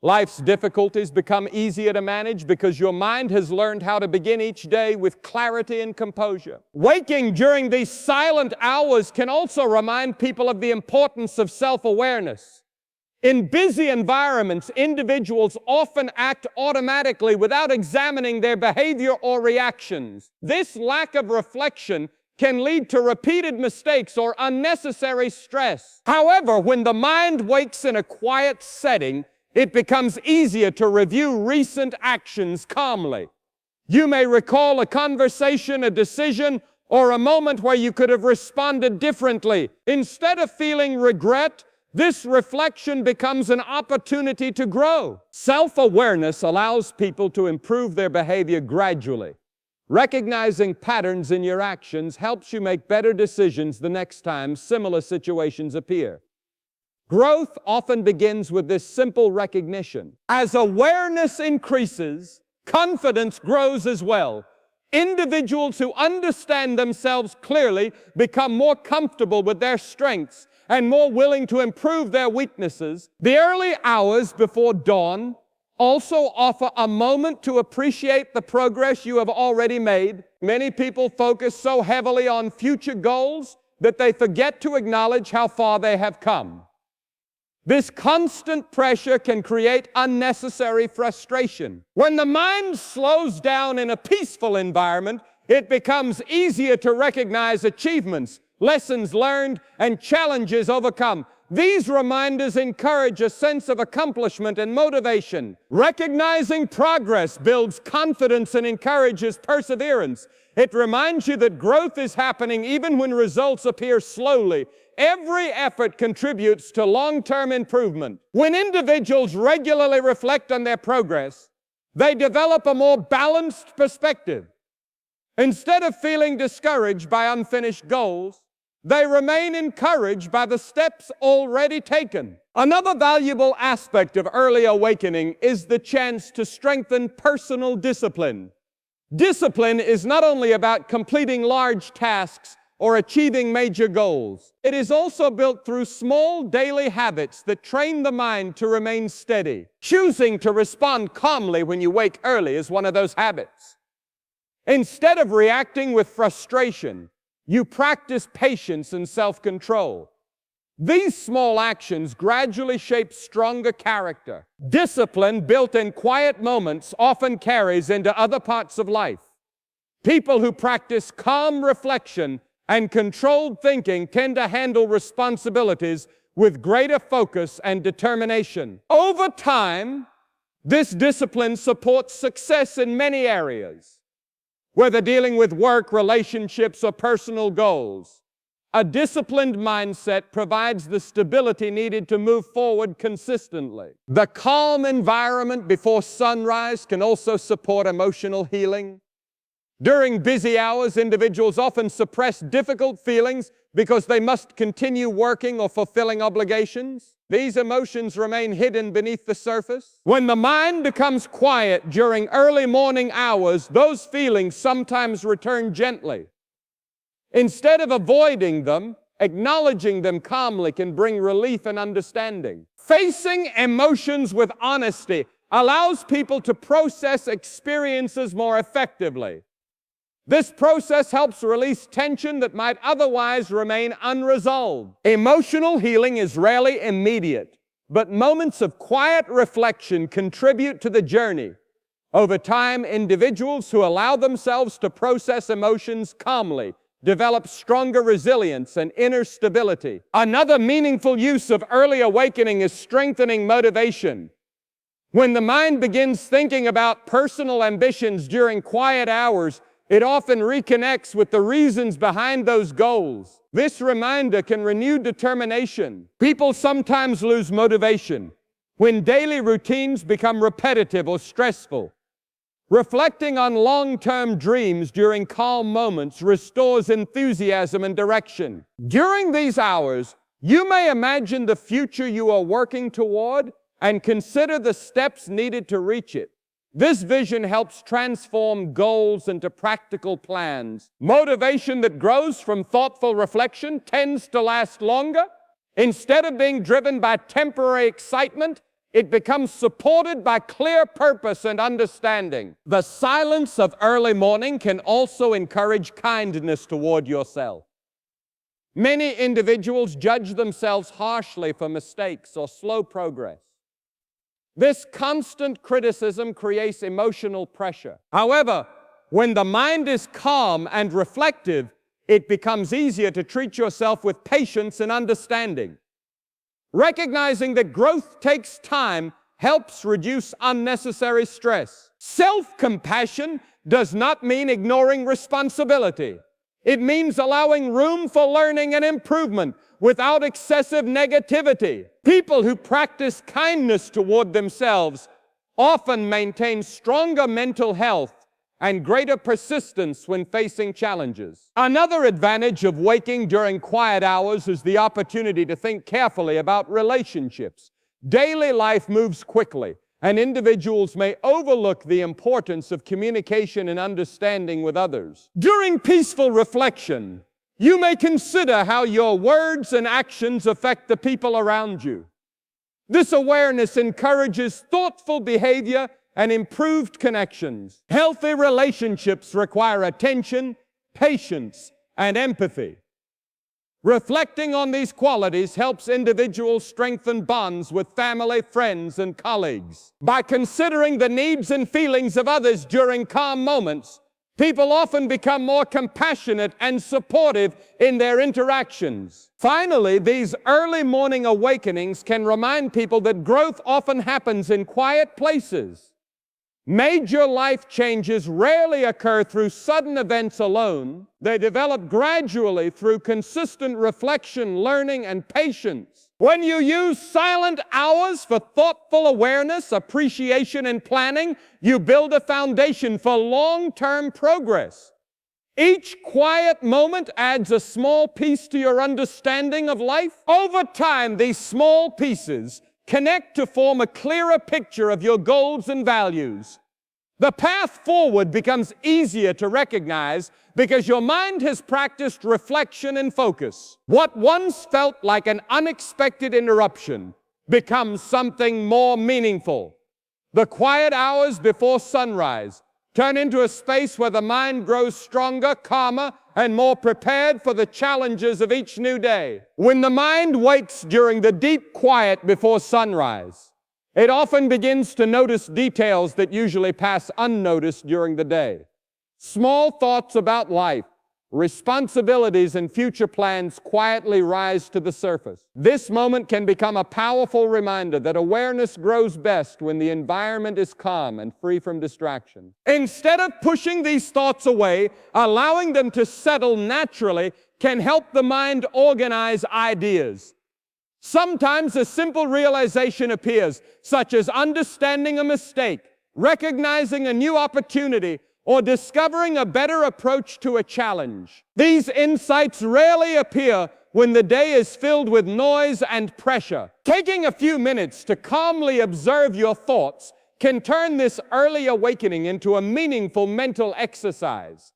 Life's difficulties become easier to manage because your mind has learned how to begin each day with clarity and composure. Waking during these silent hours can also remind people of the importance of self-awareness. In busy environments, individuals often act automatically without examining their behavior or reactions. This lack of reflection can lead to repeated mistakes or unnecessary stress. However, when the mind wakes in a quiet setting, it becomes easier to review recent actions calmly. You may recall a conversation, a decision, or a moment where you could have responded differently. Instead of feeling regret, this reflection becomes an opportunity to grow. Self-awareness allows people to improve their behavior gradually. Recognizing patterns in your actions helps you make better decisions the next time similar situations appear. Growth often begins with this simple recognition. As awareness increases, confidence grows as well. Individuals who understand themselves clearly become more comfortable with their strengths and more willing to improve their weaknesses. The early hours before dawn also offer a moment to appreciate the progress you have already made. Many people focus so heavily on future goals that they forget to acknowledge how far they have come. This constant pressure can create unnecessary frustration. When the mind slows down in a peaceful environment, it becomes easier to recognize achievements, lessons learned, and challenges overcome. These reminders encourage a sense of accomplishment and motivation. Recognizing progress builds confidence and encourages perseverance. It reminds you that growth is happening even when results appear slowly. Every effort contributes to long-term improvement. When individuals regularly reflect on their progress, they develop a more balanced perspective. Instead of feeling discouraged by unfinished goals, they remain encouraged by the steps already taken. Another valuable aspect of early awakening is the chance to strengthen personal discipline. Discipline is not only about completing large tasks or achieving major goals. It is also built through small daily habits that train the mind to remain steady. Choosing to respond calmly when you wake early is one of those habits. Instead of reacting with frustration, you practice patience and self-control. These small actions gradually shape stronger character. Discipline built in quiet moments often carries into other parts of life. People who practice calm reflection and controlled thinking tend to handle responsibilities with greater focus and determination. Over time, this discipline supports success in many areas. Whether dealing with work, relationships, or personal goals, a disciplined mindset provides the stability needed to move forward consistently. The calm environment before sunrise can also support emotional healing. During busy hours, individuals often suppress difficult feelings because they must continue working or fulfilling obligations. These emotions remain hidden beneath the surface. When the mind becomes quiet during early morning hours, those feelings sometimes return gently. Instead of avoiding them, acknowledging them calmly can bring relief and understanding. Facing emotions with honesty allows people to process experiences more effectively. This process helps release tension that might otherwise remain unresolved. Emotional healing is rarely immediate, but moments of quiet reflection contribute to the journey. Over time, individuals who allow themselves to process emotions calmly develop stronger resilience and inner stability. Another meaningful use of early awakening is strengthening motivation. When the mind begins thinking about personal ambitions during quiet hours, it often reconnects with the reasons behind those goals. This reminder can renew determination. People sometimes lose motivation when daily routines become repetitive or stressful. Reflecting on long-term dreams during calm moments restores enthusiasm and direction. During these hours, you may imagine the future you are working toward and consider the steps needed to reach it. This vision helps transform goals into practical plans. Motivation that grows from thoughtful reflection tends to last longer. Instead of being driven by temporary excitement, it becomes supported by clear purpose and understanding. The silence of early morning can also encourage kindness toward yourself. Many individuals judge themselves harshly for mistakes or slow progress. This constant criticism creates emotional pressure. However, when the mind is calm and reflective, it becomes easier to treat yourself with patience and understanding. Recognizing that growth takes time helps reduce unnecessary stress. Self-compassion does not mean ignoring responsibility. It means allowing room for learning and improvement without excessive negativity. People who practice kindness toward themselves often maintain stronger mental health and greater persistence when facing challenges. Another advantage of waking during quiet hours is the opportunity to think carefully about relationships. Daily life moves quickly, and individuals may overlook the importance of communication and understanding with others. During peaceful reflection, you may consider how your words and actions affect the people around you. This awareness encourages thoughtful behavior and improved connections. Healthy relationships require attention, patience, and empathy. Reflecting on these qualities helps individuals strengthen bonds with family, friends, and colleagues. By considering the needs and feelings of others during calm moments, people often become more compassionate and supportive in their interactions. Finally, these early morning awakenings can remind people that growth often happens in quiet places. Major life changes rarely occur through sudden events alone. They develop gradually through consistent reflection, learning, and patience. When you use silent hours for thoughtful awareness, appreciation, and planning, you build a foundation for long-term progress. Each quiet moment adds a small piece to your understanding of life. Over time, these small pieces connect to form a clearer picture of your goals and values. The path forward becomes easier to recognize because your mind has practiced reflection and focus. What once felt like an unexpected interruption becomes something more meaningful. The quiet hours before sunrise turn into a space where the mind grows stronger, calmer, and more prepared for the challenges of each new day. When the mind waits during the deep quiet before sunrise, it often begins to notice details that usually pass unnoticed during the day. Small thoughts about life, responsibilities, and future plans quietly rise to the surface. This moment can become a powerful reminder that awareness grows best when the environment is calm and free from distraction. Instead of pushing these thoughts away, allowing them to settle naturally can help the mind organize ideas. Sometimes a simple realization appears, such as understanding a mistake, recognizing a new opportunity, or discovering a better approach to a challenge. These insights rarely appear when the day is filled with noise and pressure. Taking a few minutes to calmly observe your thoughts can turn this early awakening into a meaningful mental exercise.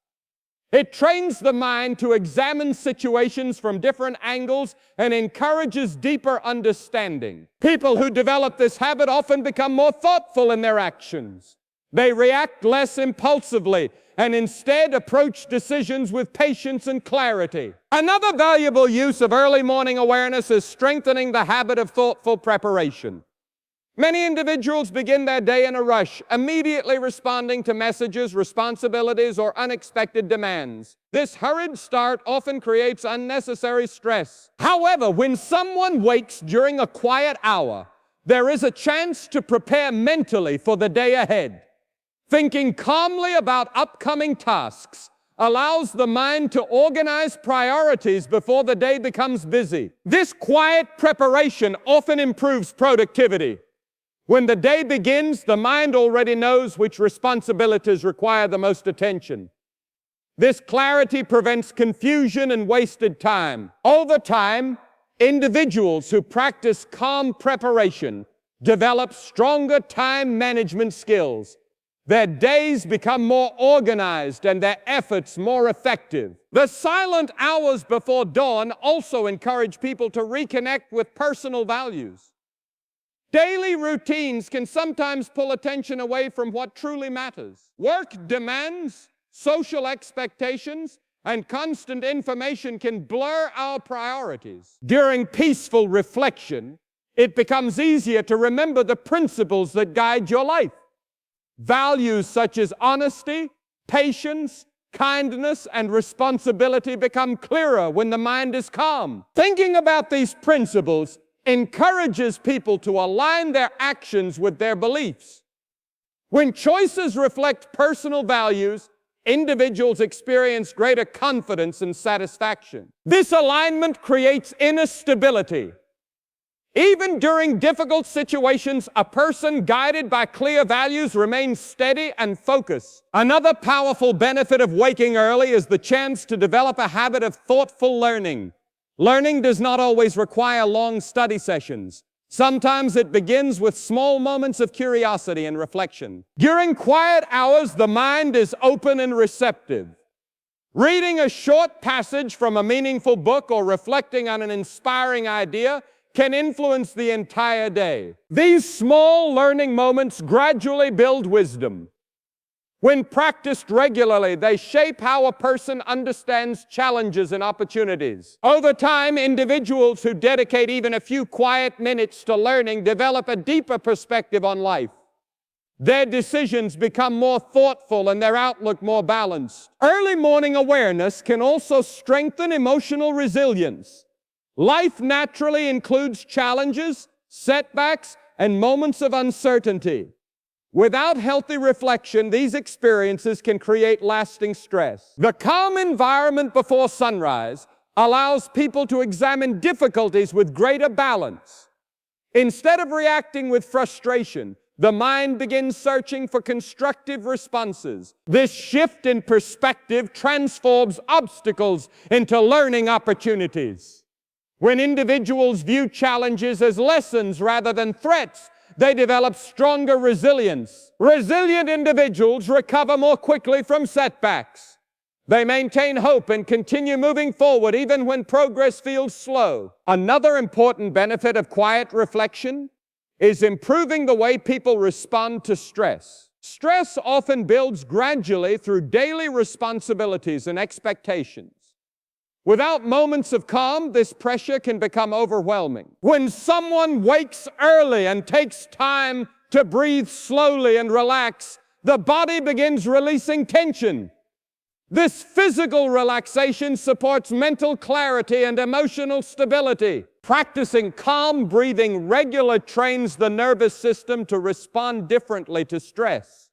It trains the mind to examine situations from different angles and encourages deeper understanding. People who develop this habit often become more thoughtful in their actions. They react less impulsively and instead approach decisions with patience and clarity. Another valuable use of early morning awareness is strengthening the habit of thoughtful preparation. Many individuals begin their day in a rush, immediately responding to messages, responsibilities, or unexpected demands. This hurried start often creates unnecessary stress. However, when someone wakes during a quiet hour, there is a chance to prepare mentally for the day ahead. Thinking calmly about upcoming tasks allows the mind to organize priorities before the day becomes busy. This quiet preparation often improves productivity. When the day begins, the mind already knows which responsibilities require the most attention. This clarity prevents confusion and wasted time. Over time, individuals who practice calm preparation develop stronger time management skills. Their days become more organized and their efforts more effective. The silent hours before dawn also encourage people to reconnect with personal values. Daily routines can sometimes pull attention away from what truly matters. Work demands, social expectations, and constant information can blur our priorities. During peaceful reflection, it becomes easier to remember the principles that guide your life. Values such as honesty, patience, kindness, and responsibility become clearer when the mind is calm. Thinking about these principles encourages people to align their actions with their beliefs. When choices reflect personal values, individuals experience greater confidence and satisfaction. This alignment creates inner stability. Even during difficult situations, a person guided by clear values remains steady and focused. Another powerful benefit of waking early is the chance to develop a habit of thoughtful learning. Learning does not always require long study sessions. Sometimes it begins with small moments of curiosity and reflection. During quiet hours, the mind is open and receptive. Reading a short passage from a meaningful book or reflecting on an inspiring idea can influence the entire day. These small learning moments gradually build wisdom. When practiced regularly, they shape how a person understands challenges and opportunities. Over time, individuals who dedicate even a few quiet minutes to learning develop a deeper perspective on life. Their decisions become more thoughtful and their outlook more balanced. Early morning awareness can also strengthen emotional resilience. Life naturally includes challenges, setbacks, and moments of uncertainty. Without healthy reflection, these experiences can create lasting stress. The calm environment before sunrise allows people to examine difficulties with greater balance. Instead of reacting with frustration, the mind begins searching for constructive responses. This shift in perspective transforms obstacles into learning opportunities. When individuals view challenges as lessons rather than threats, they develop stronger resilience. Resilient individuals recover more quickly from setbacks. They maintain hope and continue moving forward even when progress feels slow. Another important benefit of quiet reflection is improving the way people respond to stress. Stress often builds gradually through daily responsibilities and expectations. Without moments of calm, this pressure can become overwhelming. When someone wakes early and takes time to breathe slowly and relax, the body begins releasing tension. This physical relaxation supports mental clarity and emotional stability. Practicing calm breathing regularly trains the nervous system to respond differently to stress.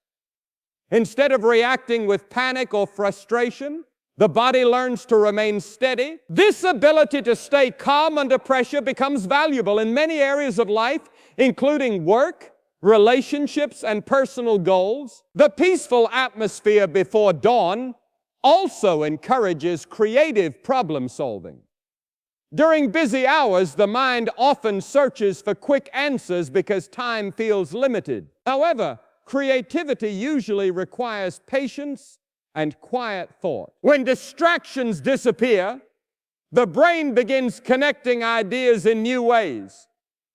Instead of reacting with panic or frustration, the body learns to remain steady. This ability to stay calm under pressure becomes valuable in many areas of life, including work, relationships, and personal goals. The peaceful atmosphere before dawn also encourages creative problem solving. During busy hours, the mind often searches for quick answers because time feels limited. However, creativity usually requires patience and quiet thought. When distractions disappear, the brain begins connecting ideas in new ways.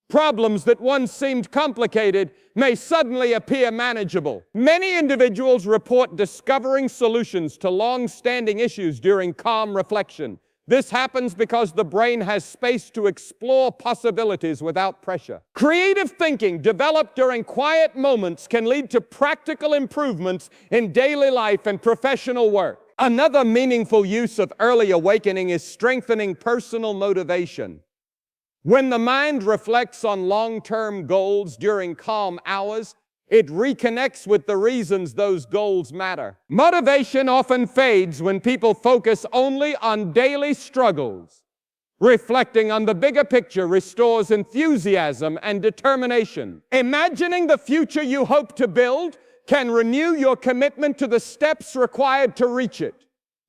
Problems that once seemed complicated may suddenly appear manageable. Many individuals report discovering solutions to long-standing issues during calm reflection. This happens because the brain has space to explore possibilities without pressure. Creative thinking developed during quiet moments can lead to practical improvements in daily life and professional work. Another meaningful use of early awakening is strengthening personal motivation. When the mind reflects on long-term goals during calm hours, it reconnects with the reasons those goals matter. Motivation often fades when people focus only on daily struggles. Reflecting on the bigger picture restores enthusiasm and determination. Imagining the future you hope to build can renew your commitment to the steps required to reach it.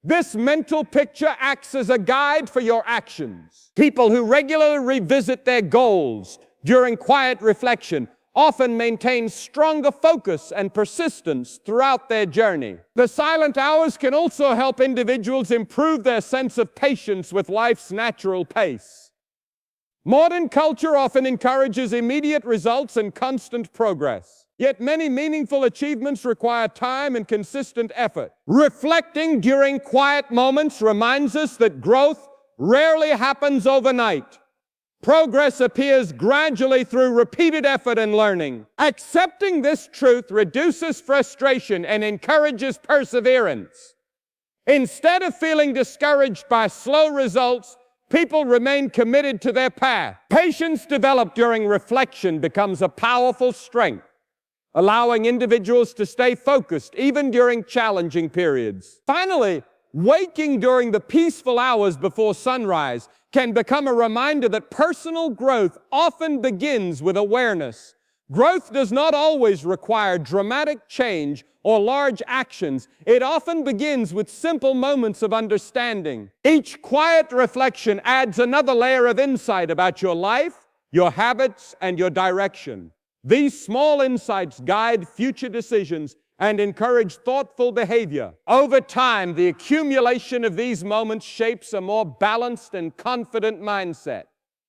This mental picture acts as a guide for your actions. People who regularly revisit their goals during quiet reflection often maintain stronger focus and persistence throughout their journey. The silent hours can also help individuals improve their sense of patience with life's natural pace. Modern culture often encourages immediate results and constant progress. Yet many meaningful achievements require time and consistent effort. Reflecting during quiet moments reminds us that growth rarely happens overnight. Progress appears gradually through repeated effort and learning. Accepting this truth reduces frustration and encourages perseverance. Instead of feeling discouraged by slow results, people remain committed to their path. Patience developed during reflection becomes a powerful strength, allowing individuals to stay focused even during challenging periods. Finally, waking during the peaceful hours before sunrise can become a reminder that personal growth often begins with awareness. Growth does not always require dramatic change or large actions. It often begins with simple moments of understanding. Each quiet reflection adds another layer of insight about your life, your habits, and your direction. These small insights guide future decisions and encourage thoughtful behavior. Over time, the accumulation of these moments shapes a more balanced and confident mindset.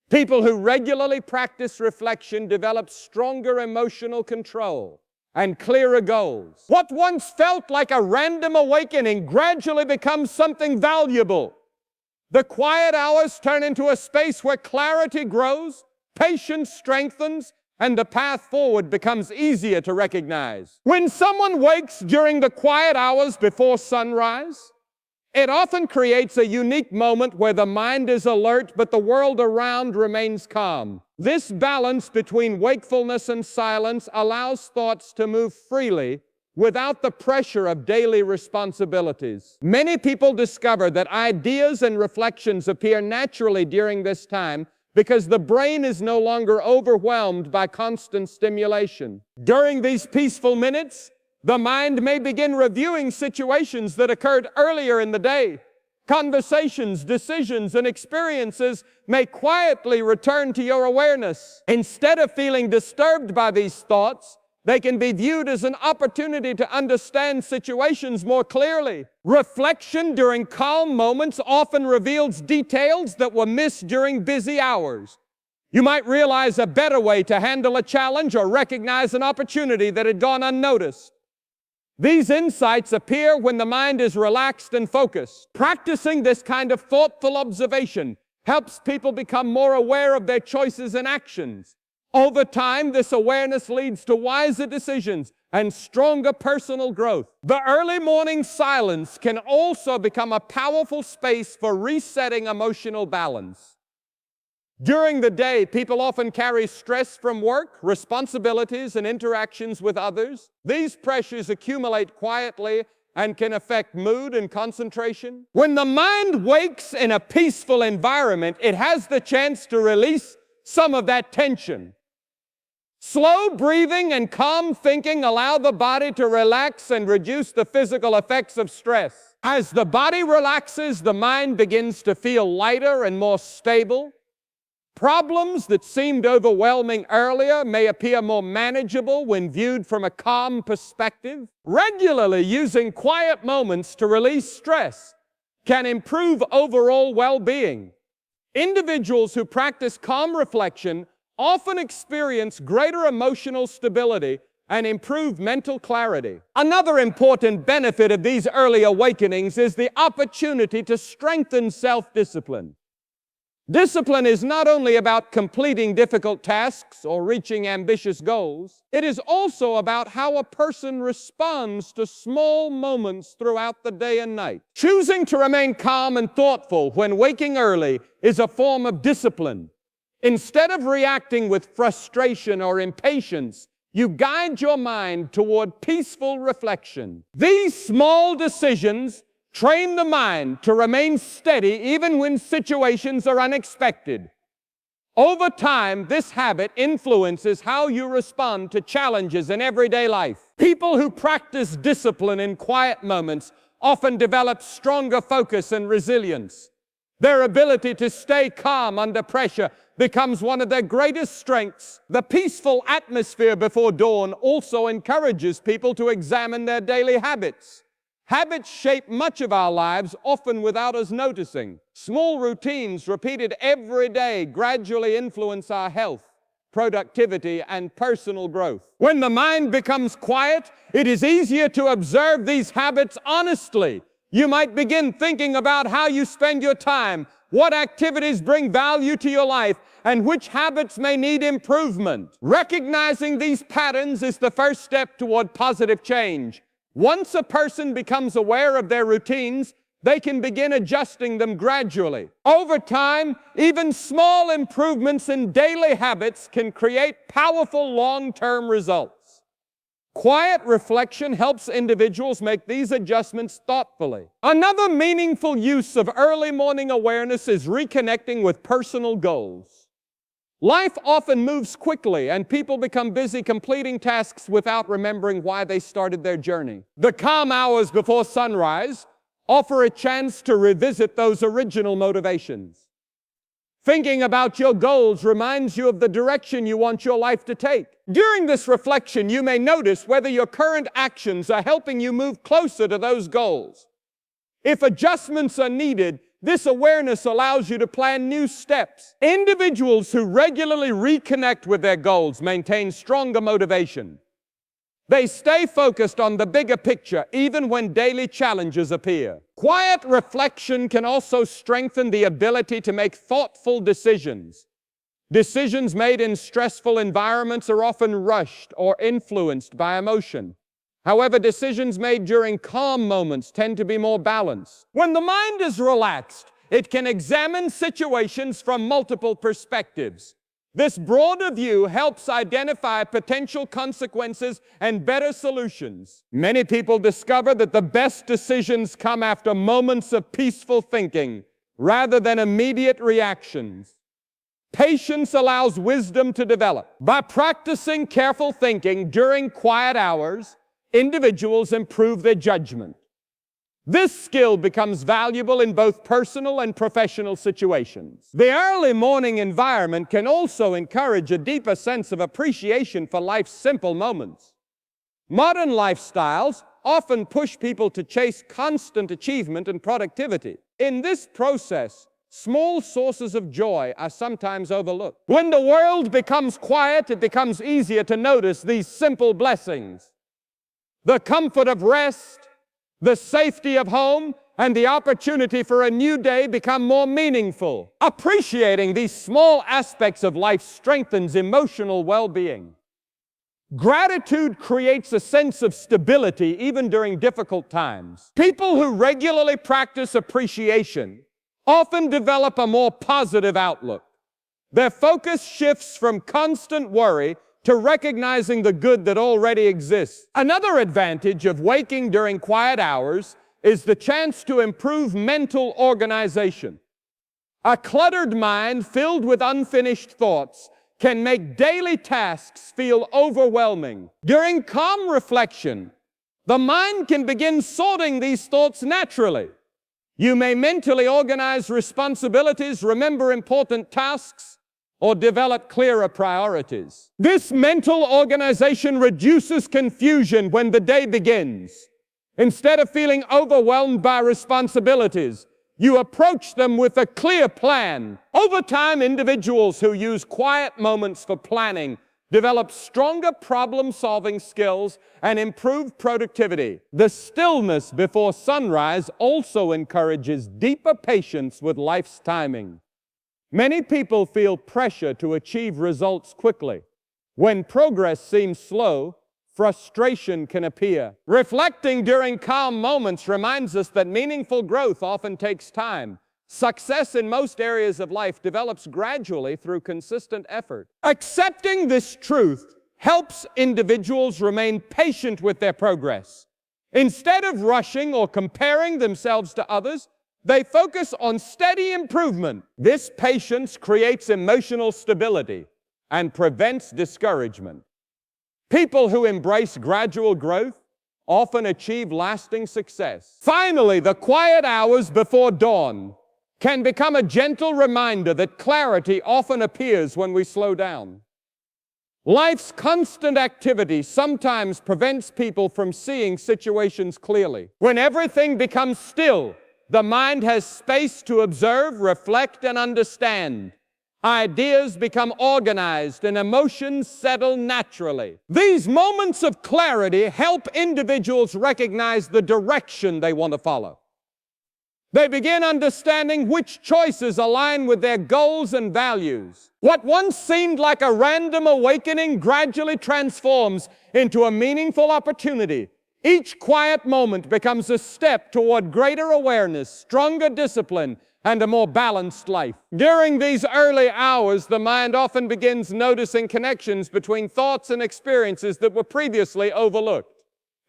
People who regularly practice reflection develop stronger emotional control and clearer goals. What once felt like a random awakening gradually becomes something valuable. The quiet hours turn into a space where clarity grows, patience strengthens, and the path forward becomes easier to recognize. When someone wakes during the quiet hours before sunrise, it often creates a unique moment where the mind is alert but the world around remains calm. This balance between wakefulness and silence allows thoughts to move freely without the pressure of daily responsibilities. Many people discover that ideas and reflections appear naturally during this time because the brain is no longer overwhelmed by constant stimulation. During these peaceful minutes, the mind may begin reviewing situations that occurred earlier in the day. Conversations, decisions, and experiences may quietly return to your awareness. Instead of feeling disturbed by these thoughts, they can be viewed as an opportunity to understand situations more clearly. Reflection during calm moments often reveals details that were missed during busy hours. You might realize a better way to handle a challenge or recognize an opportunity that had gone unnoticed. These insights appear when the mind is relaxed and focused. Practicing this kind of thoughtful observation helps people become more aware of their choices and actions. Over time, this awareness leads to wiser decisions and stronger personal growth. The early morning silence can also become a powerful space for resetting emotional balance. During the day, people often carry stress from work, responsibilities, and interactions with others. These pressures accumulate quietly and can affect mood and concentration. When the mind wakes in a peaceful environment, it has the chance to release some of that tension. Slow breathing and calm thinking allow the body to relax and reduce the physical effects of stress. As the body relaxes, the mind begins to feel lighter and more stable. Problems that seemed overwhelming earlier may appear more manageable when viewed from a calm perspective. Regularly using quiet moments to release stress can improve overall well-being. Individuals who practice calm reflection often experience greater emotional stability and improved mental clarity. Another important benefit of these early awakenings is the opportunity to strengthen self-discipline. Discipline is not only about completing difficult tasks or reaching ambitious goals, it is also about how a person responds to small moments throughout the day and night. Choosing to remain calm and thoughtful when waking early is a form of discipline. Instead of reacting with frustration or impatience, you guide your mind toward peaceful reflection. These small decisions train the mind to remain steady even when situations are unexpected. Over time, this habit influences how you respond to challenges in everyday life. People who practice discipline in quiet moments often develop stronger focus and resilience. Their ability to stay calm under pressure becomes one of their greatest strengths. The peaceful atmosphere before dawn also encourages people to examine their daily habits. Habits shape much of our lives, often without us noticing. Small routines repeated every day gradually influence our health, productivity, and personal growth. When the mind becomes quiet, it is easier to observe these habits honestly. You might begin thinking about how you spend your time, what activities bring value to your life, and which habits may need improvement. Recognizing these patterns is the first step toward positive change. Once a person becomes aware of their routines, they can begin adjusting them gradually. Over time, even small improvements in daily habits can create powerful long-term results. Quiet reflection helps individuals make these adjustments thoughtfully. Another meaningful use of early morning awareness is reconnecting with personal goals. Life often moves quickly, and people become busy completing tasks without remembering why they started their journey. The calm hours before sunrise offer a chance to revisit those original motivations. Thinking about your goals reminds you of the direction you want your life to take. During this reflection, you may notice whether your current actions are helping you move closer to those goals. If adjustments are needed, this awareness allows you to plan new steps. Individuals who regularly reconnect with their goals maintain stronger motivation. They stay focused on the bigger picture even when daily challenges appear. Quiet reflection can also strengthen the ability to make thoughtful decisions. Decisions made in stressful environments are often rushed or influenced by emotion. However, decisions made during calm moments tend to be more balanced. When the mind is relaxed, it can examine situations from multiple perspectives. This broader view helps identify potential consequences and better solutions. Many people discover that the best decisions come after moments of peaceful thinking rather than immediate reactions. Patience allows wisdom to develop. By practicing careful thinking during quiet hours, individuals improve their judgment. This skill becomes valuable in both personal and professional situations. The early morning environment can also encourage a deeper sense of appreciation for life's simple moments. Modern lifestyles often push people to chase constant achievement and productivity. In this process, small sources of joy are sometimes overlooked. When the world becomes quiet, it becomes easier to notice these simple blessings. The comfort of rest, the safety of home, and the opportunity for a new day become more meaningful. Appreciating these small aspects of life strengthens emotional well-being. Gratitude creates a sense of stability even during difficult times. People who regularly practice appreciation often develop a more positive outlook. Their focus shifts from constant worry to recognizing the good that already exists. Another advantage of waking during quiet hours is the chance to improve mental organization. A cluttered mind filled with unfinished thoughts can make daily tasks feel overwhelming. During calm reflection, the mind can begin sorting these thoughts naturally. You may mentally organize responsibilities, remember important tasks, or develop clearer priorities. This mental organization reduces confusion when the day begins. Instead of feeling overwhelmed by responsibilities, you approach them with a clear plan. Over time, individuals who use quiet moments for planning develop stronger problem-solving skills and improve productivity. The stillness before sunrise also encourages deeper patience with life's timing. Many people feel pressure to achieve results quickly. When progress seems slow, frustration can appear. Reflecting during calm moments reminds us that meaningful growth often takes time. Success in most areas of life develops gradually through consistent effort. Accepting this truth helps individuals remain patient with their progress. Instead of rushing or comparing themselves to others, they focus on steady improvement. This patience creates emotional stability and prevents discouragement. People who embrace gradual growth often achieve lasting success. Finally, the quiet hours before dawn can become a gentle reminder that clarity often appears when we slow down. Life's constant activity sometimes prevents people from seeing situations clearly. When everything becomes still, the mind has space to observe, reflect, and understand. Ideas become organized and emotions settle naturally. These moments of clarity help individuals recognize the direction they want to follow. They begin understanding which choices align with their goals and values. What once seemed like a random awakening gradually transforms into a meaningful opportunity. Each quiet moment becomes a step toward greater awareness, stronger discipline, and a more balanced life. During these early hours, the mind often begins noticing connections between thoughts and experiences that were previously overlooked.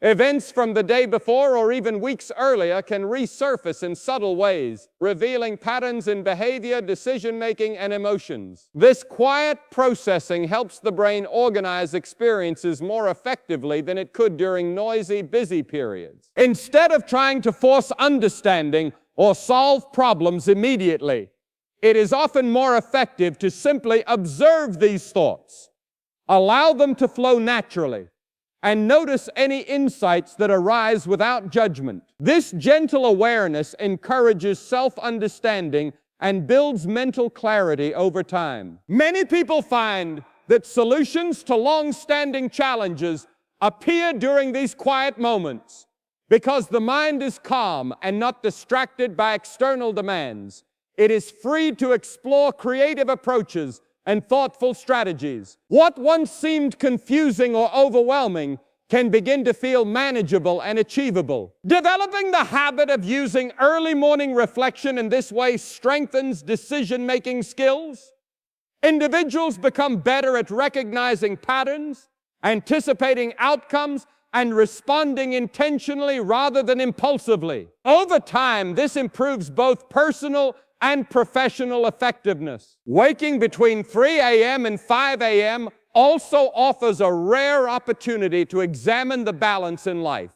Events from the day before or even weeks earlier can resurface in subtle ways, revealing patterns in behavior, decision-making, and emotions. This quiet processing helps the brain organize experiences more effectively than it could during noisy, busy periods. Instead of trying to force understanding or solve problems immediately, it is often more effective to simply observe these thoughts, allow them to flow naturally, and notice any insights that arise without judgment. This gentle awareness encourages self-understanding and builds mental clarity over time. Many people find that solutions to long-standing challenges appear during these quiet moments because the mind is calm and not distracted by external demands. It is free to explore creative approaches and thoughtful strategies. What once seemed confusing or overwhelming can begin to feel manageable and achievable. Developing the habit of using early morning reflection in this way strengthens decision-making skills. Individuals become better at recognizing patterns, anticipating outcomes, and responding intentionally rather than impulsively. Over time, this improves both personal and professional effectiveness. Waking between 3 a.m. and 5 a.m. also offers a rare opportunity to examine the balance in life.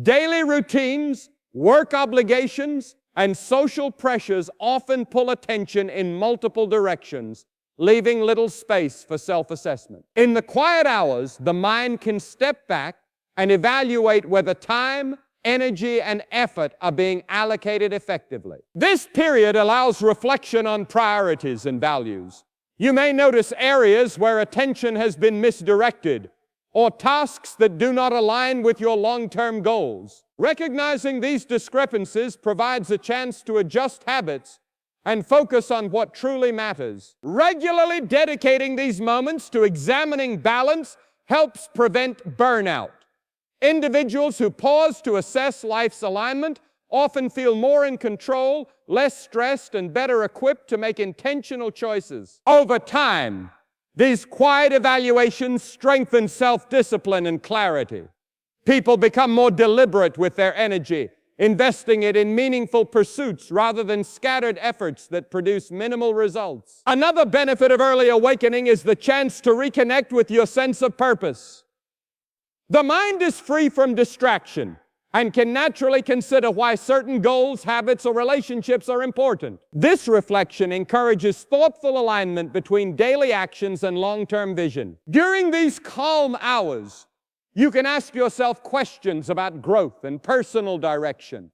Daily routines, work obligations, and social pressures often pull attention in multiple directions, leaving little space for self-assessment. In the quiet hours, the mind can step back and evaluate whether time, energy, and effort are being allocated effectively. This period allows reflection on priorities and values. You may notice areas where attention has been misdirected or tasks that do not align with your long-term goals. Recognizing these discrepancies provides a chance to adjust habits and focus on what truly matters. Regularly dedicating these moments to examining balance helps prevent burnout. Individuals who pause to assess life's alignment often feel more in control, less stressed, and better equipped to make intentional choices. Over time, these quiet evaluations strengthen self-discipline and clarity. People become more deliberate with their energy, investing it in meaningful pursuits rather than scattered efforts that produce minimal results. Another benefit of early awakening is the chance to reconnect with your sense of purpose. The mind is free from distraction, and can naturally consider why certain goals, habits, or relationships are important. This reflection encourages thoughtful alignment between daily actions and long-term vision. During these calm hours, you can ask yourself questions about growth and personal direction.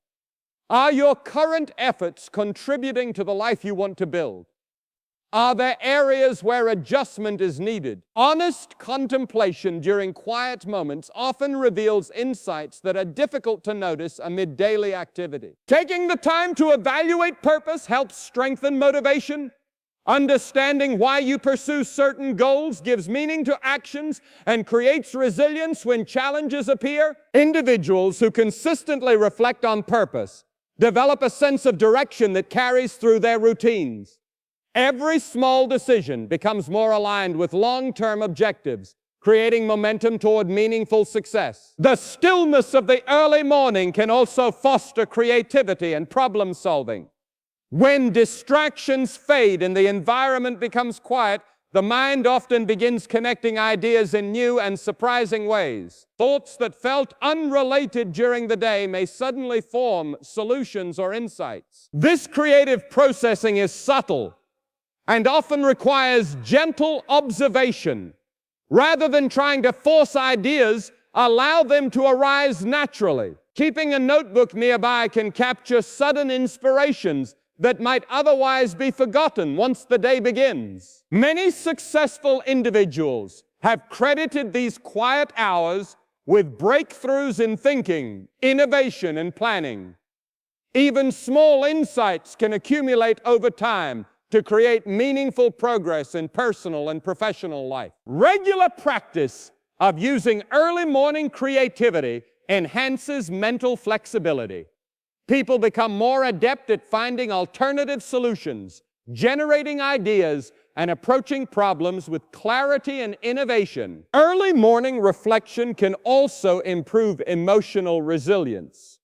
Are your current efforts contributing to the life you want to build? Are there areas where adjustment is needed? Honest contemplation during quiet moments often reveals insights that are difficult to notice amid daily activity. Taking the time to evaluate purpose helps strengthen motivation. Understanding why you pursue certain goals gives meaning to actions and creates resilience when challenges appear. Individuals who consistently reflect on purpose develop a sense of direction that carries through their routines. Every small decision becomes more aligned with long-term objectives, creating momentum toward meaningful success. The stillness of the early morning can also foster creativity and problem solving. When distractions fade and the environment becomes quiet, the mind often begins connecting ideas in new and surprising ways. Thoughts that felt unrelated during the day may suddenly form solutions or insights. This creative processing is subtle and often requires gentle observation. Rather than trying to force ideas, allow them to arise naturally. Keeping a notebook nearby can capture sudden inspirations that might otherwise be forgotten once the day begins. Many successful individuals have credited these quiet hours with breakthroughs in thinking, innovation, and planning. Even small insights can accumulate over time to create meaningful progress in personal and professional life. Regular practice of using early morning creativity enhances mental flexibility. People become more adept at finding alternative solutions, generating ideas, and approaching problems with clarity and innovation. Early morning reflection can also improve emotional resilience.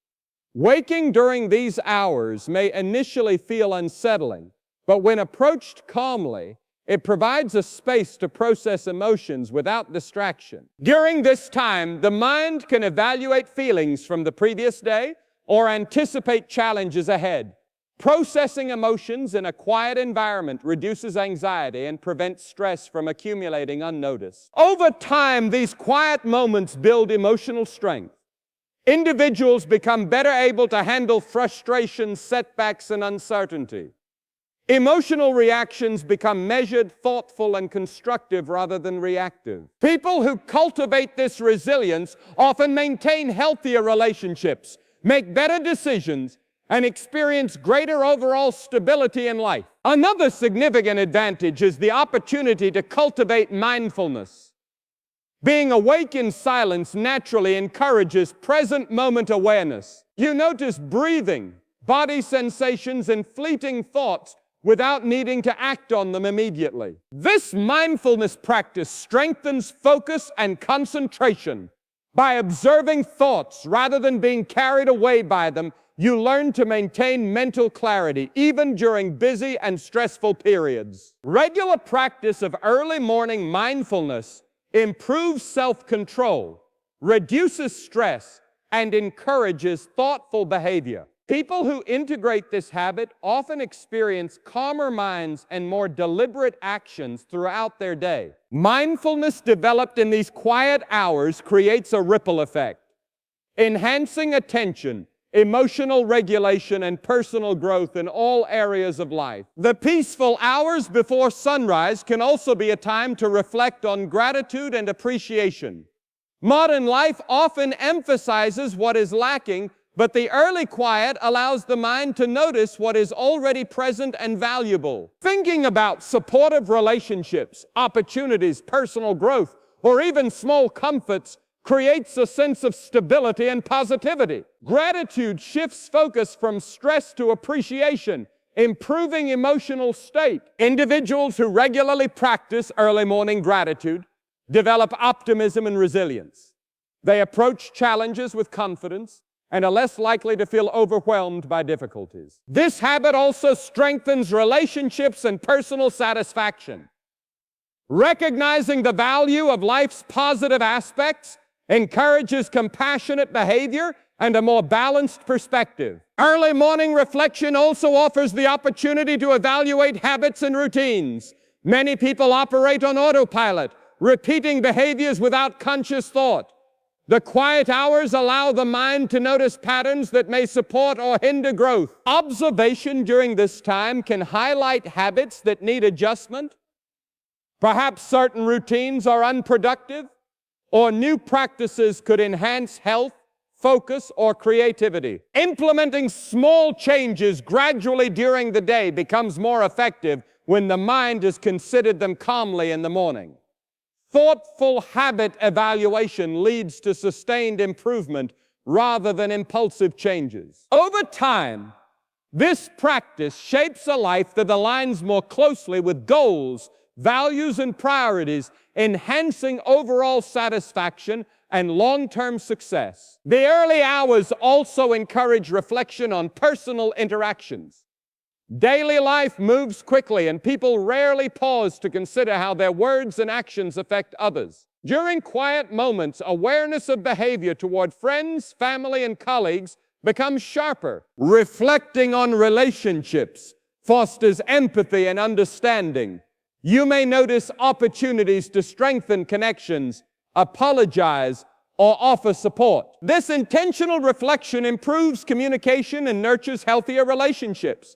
Waking during these hours may initially feel unsettling, but when approached calmly, it provides a space to process emotions without distraction. During this time, the mind can evaluate feelings from the previous day or anticipate challenges ahead. Processing emotions in a quiet environment reduces anxiety and prevents stress from accumulating unnoticed. Over time, these quiet moments build emotional strength. Individuals become better able to handle frustration, setbacks, and uncertainty. Emotional reactions become measured, thoughtful, and constructive rather than reactive. People who cultivate this resilience often maintain healthier relationships, make better decisions, and experience greater overall stability in life. Another significant advantage is the opportunity to cultivate mindfulness. Being awake in silence naturally encourages present moment awareness. You notice breathing, body sensations, and fleeting thoughts without needing to act on them immediately. This mindfulness practice strengthens focus and concentration. By observing thoughts rather than being carried away by them, you learn to maintain mental clarity even during busy and stressful periods. Regular practice of early morning mindfulness improves self-control, reduces stress, and encourages thoughtful behavior. People who integrate this habit often experience calmer minds and more deliberate actions throughout their day. Mindfulness developed in these quiet hours creates a ripple effect, enhancing attention, emotional regulation, and personal growth in all areas of life. The peaceful hours before sunrise can also be a time to reflect on gratitude and appreciation. Modern life often emphasizes what is lacking, but the early quiet allows the mind to notice what is already present and valuable. Thinking about supportive relationships, opportunities, personal growth, or even small comforts creates a sense of stability and positivity. Gratitude shifts focus from stress to appreciation, improving emotional state. Individuals who regularly practice early morning gratitude develop optimism and resilience. They approach challenges with confidence and are less likely to feel overwhelmed by difficulties. This habit also strengthens relationships and personal satisfaction. Recognizing the value of life's positive aspects encourages compassionate behavior and a more balanced perspective. Early morning reflection also offers the opportunity to evaluate habits and routines. Many people operate on autopilot, repeating behaviors without conscious thought. The quiet hours allow the mind to notice patterns that may support or hinder growth. Observation during this time can highlight habits that need adjustment. Perhaps certain routines are unproductive, or new practices could enhance health, focus, or creativity. Implementing small changes gradually during the day becomes more effective when the mind has considered them calmly in the morning. Thoughtful habit evaluation leads to sustained improvement rather than impulsive changes. Over time, this practice shapes a life that aligns more closely with goals, values, and priorities, enhancing overall satisfaction and long-term success. The early hours also encourage reflection on personal interactions. Daily life moves quickly, and people rarely pause to consider how their words and actions affect others. During quiet moments, awareness of behavior toward friends, family, and colleagues becomes sharper. Reflecting on relationships fosters empathy and understanding. You may notice opportunities to strengthen connections, apologize, or offer support. This intentional reflection improves communication and nurtures healthier relationships.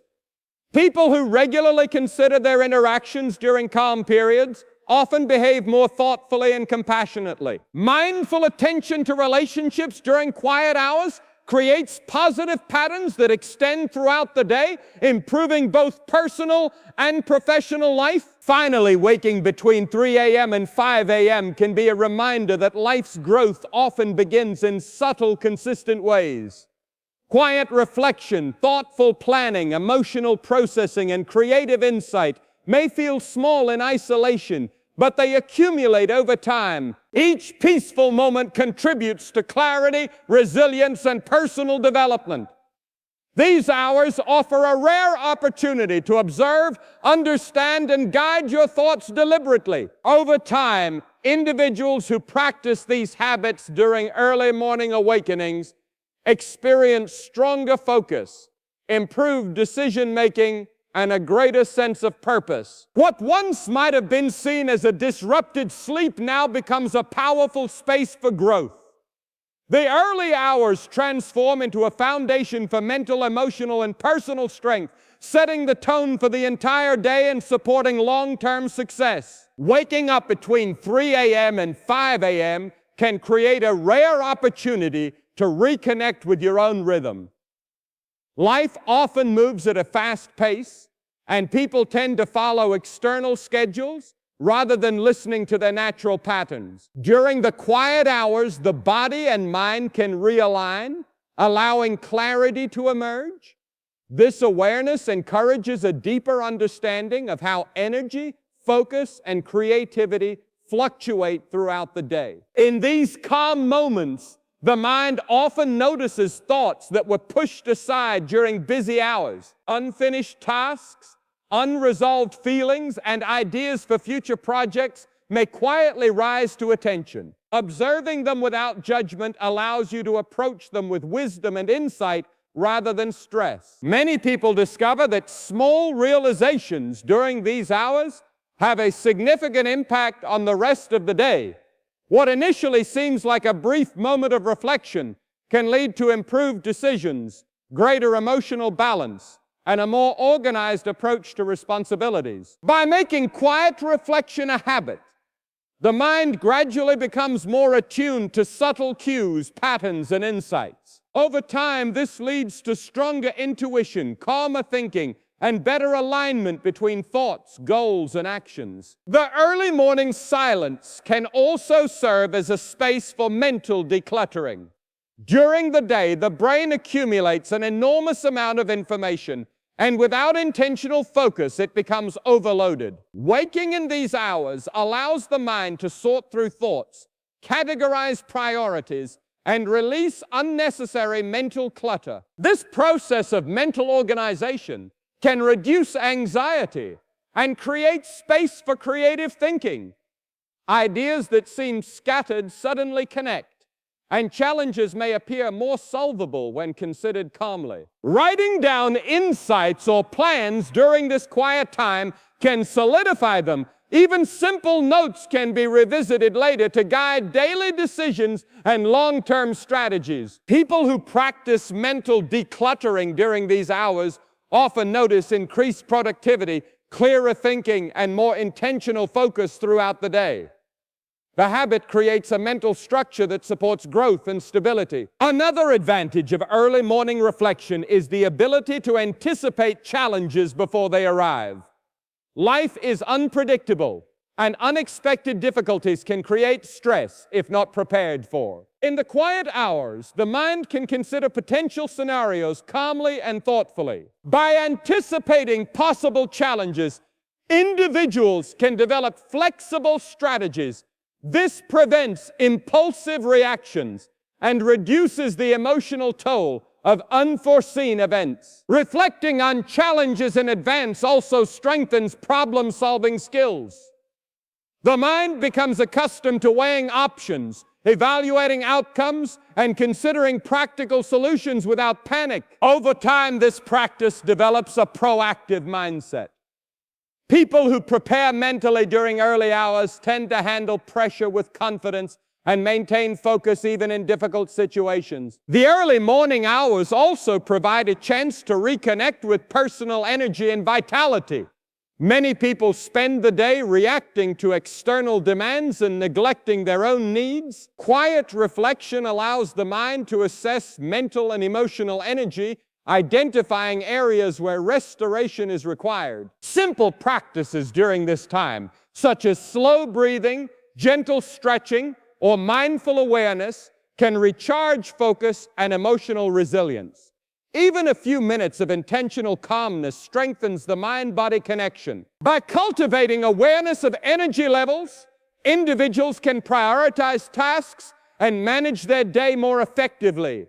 People who regularly consider their interactions during calm periods often behave more thoughtfully and compassionately. Mindful attention to relationships during quiet hours creates positive patterns that extend throughout the day, improving both personal and professional life. Finally, waking between 3 a.m. and 5 a.m. can be a reminder that life's growth often begins in subtle, consistent ways. Quiet reflection, thoughtful planning, emotional processing, and creative insight may feel small in isolation, but they accumulate over time. Each peaceful moment contributes to clarity, resilience, and personal development. These hours offer a rare opportunity to observe, understand, and guide your thoughts deliberately. Over time, individuals who practice these habits during early morning awakenings experience stronger focus, improved decision-making, and a greater sense of purpose. What once might have been seen as a disrupted sleep now becomes a powerful space for growth. The early hours transform into a foundation for mental, emotional, and personal strength, setting the tone for the entire day and supporting long-term success. Waking up between 3 a.m. and 5 a.m. can create a rare opportunity to reconnect with your own rhythm. Life often moves at a fast pace, and people tend to follow external schedules rather than listening to their natural patterns. During the quiet hours, the body and mind can realign, allowing clarity to emerge. This awareness encourages a deeper understanding of how energy, focus, and creativity fluctuate throughout the day. In these calm moments, the mind often notices thoughts that were pushed aside during busy hours. Unfinished tasks, unresolved feelings, and ideas for future projects may quietly rise to attention. Observing them without judgment allows you to approach them with wisdom and insight rather than stress. Many people discover that small realizations during these hours have a significant impact on the rest of the day. What initially seems like a brief moment of reflection can lead to improved decisions, greater emotional balance, and a more organized approach to responsibilities. By making quiet reflection a habit, the mind gradually becomes more attuned to subtle cues, patterns, and insights. Over time, this leads to stronger intuition, calmer thinking, and better alignment between thoughts, goals, and actions. The early morning silence can also serve as a space for mental decluttering. During the day, the brain accumulates an enormous amount of information, and without intentional focus, it becomes overloaded. Waking in these hours allows the mind to sort through thoughts, categorize priorities, and release unnecessary mental clutter. This process of mental organization can reduce anxiety and create space for creative thinking. Ideas that seem scattered suddenly connect, and challenges may appear more solvable when considered calmly. Writing down insights or plans during this quiet time can solidify them. Even simple notes can be revisited later to guide daily decisions and long-term strategies. People who practice mental decluttering during these hours often notice increased productivity, clearer thinking, and more intentional focus throughout the day. The habit creates a mental structure that supports growth and stability. Another advantage of early morning reflection is the ability to anticipate challenges before they arrive. Life is unpredictable, and unexpected difficulties can create stress if not prepared for. In the quiet hours, the mind can consider potential scenarios calmly and thoughtfully. By anticipating possible challenges, individuals can develop flexible strategies. This prevents impulsive reactions and reduces the emotional toll of unforeseen events. Reflecting on challenges in advance also strengthens problem-solving skills. The mind becomes accustomed to weighing options, evaluating outcomes, and considering practical solutions without panic. Over time, this practice develops a proactive mindset. People who prepare mentally during early hours tend to handle pressure with confidence and maintain focus even in difficult situations. The early morning hours also provide a chance to reconnect with personal energy and vitality. Many people spend the day reacting to external demands and neglecting their own needs. Quiet reflection allows the mind to assess mental and emotional energy, identifying areas where restoration is required. Simple practices during this time, such as slow breathing, gentle stretching, or mindful awareness, can recharge focus and emotional resilience. Even a few minutes of intentional calmness strengthens the mind-body connection. By cultivating awareness of energy levels, individuals can prioritize tasks and manage their day more effectively.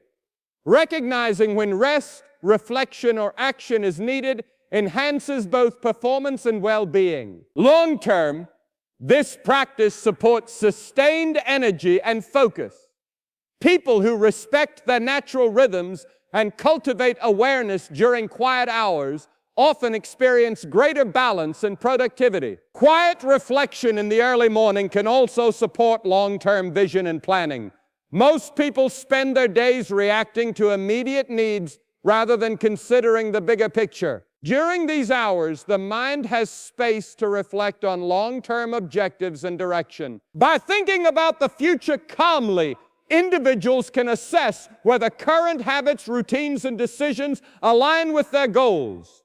Recognizing when rest, reflection, or action is needed enhances both performance and well-being. Long-term, this practice supports sustained energy and focus. People who respect their natural rhythms and cultivate awareness during quiet hours often experience greater balance and productivity. Quiet reflection in the early morning can also support long-term vision and planning. Most people spend their days reacting to immediate needs rather than considering the bigger picture. During these hours, the mind has space to reflect on long-term objectives and direction. By thinking about the future calmly, individuals can assess whether current habits, routines, and decisions align with their goals.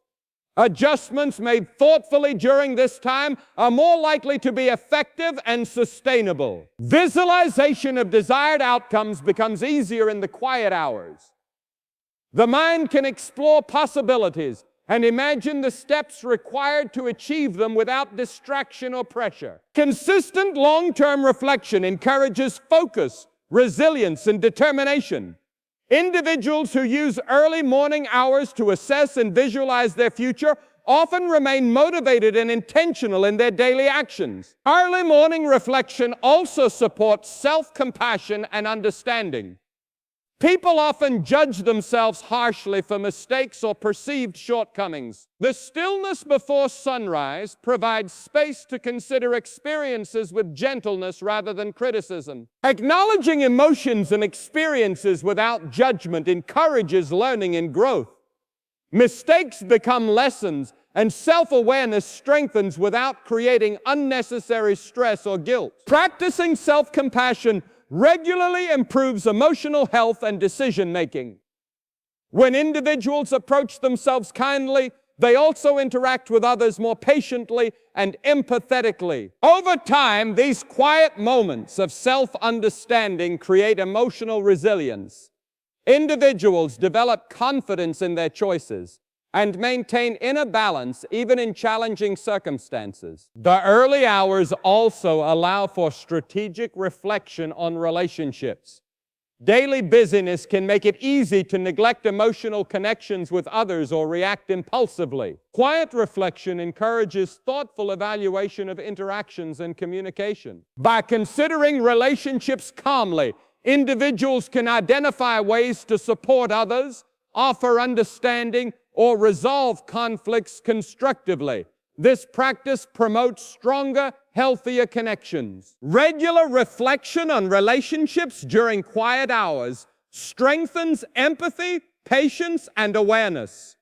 Adjustments made thoughtfully during this time are more likely to be effective and sustainable. Visualization of desired outcomes becomes easier in the quiet hours. The mind can explore possibilities and imagine the steps required to achieve them without distraction or pressure. Consistent long-term reflection encourages focus, resilience, and determination. Individuals who use early morning hours to assess and visualize their future often remain motivated and intentional in their daily actions. Early morning reflection also supports self-compassion and understanding. People often judge themselves harshly for mistakes or perceived shortcomings. The stillness before sunrise provides space to consider experiences with gentleness rather than criticism. Acknowledging emotions and experiences without judgment encourages learning and growth. Mistakes become lessons, and self-awareness strengthens without creating unnecessary stress or guilt. Practicing self-compassion regularly improves emotional health and decision-making. When individuals approach themselves kindly, they also interact with others more patiently and empathetically. Over time, these quiet moments of self-understanding create emotional resilience. Individuals develop confidence in their choices and maintain inner balance even in challenging circumstances. The early hours also allow for strategic reflection on relationships. Daily busyness can make it easy to neglect emotional connections with others or react impulsively. Quiet reflection encourages thoughtful evaluation of interactions and communication. By considering relationships calmly, Individuals can identify ways to support others, offer understanding, or resolve conflicts constructively. This practice promotes stronger, healthier connections. Regular reflection on relationships during quiet hours strengthens empathy, patience, and awareness.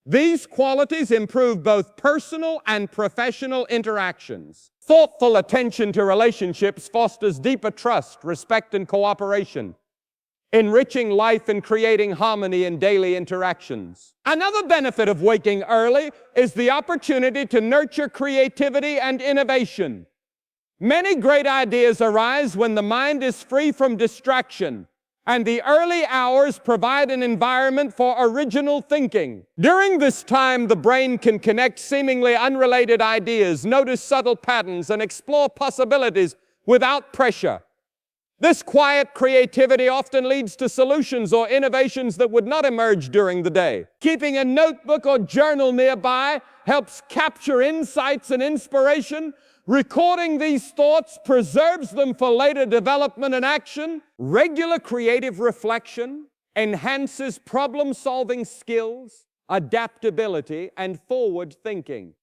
These qualities improve both personal and professional interactions. Thoughtful attention to relationships fosters deeper trust, respect, and cooperation, enriching life and creating harmony in daily interactions. Another benefit of waking early is the opportunity to nurture creativity and innovation. Many great ideas arise when the mind is free from distraction, and the early hours provide an environment for original thinking. During this time, the brain can connect seemingly unrelated ideas, notice subtle patterns, and explore possibilities without pressure. This quiet creativity often leads to solutions or innovations that would not emerge during the day. Keeping a notebook or journal nearby helps capture insights and inspiration. Recording these thoughts preserves them for later development and action. Regular creative reflection enhances problem-solving skills, adaptability, and forward thinking.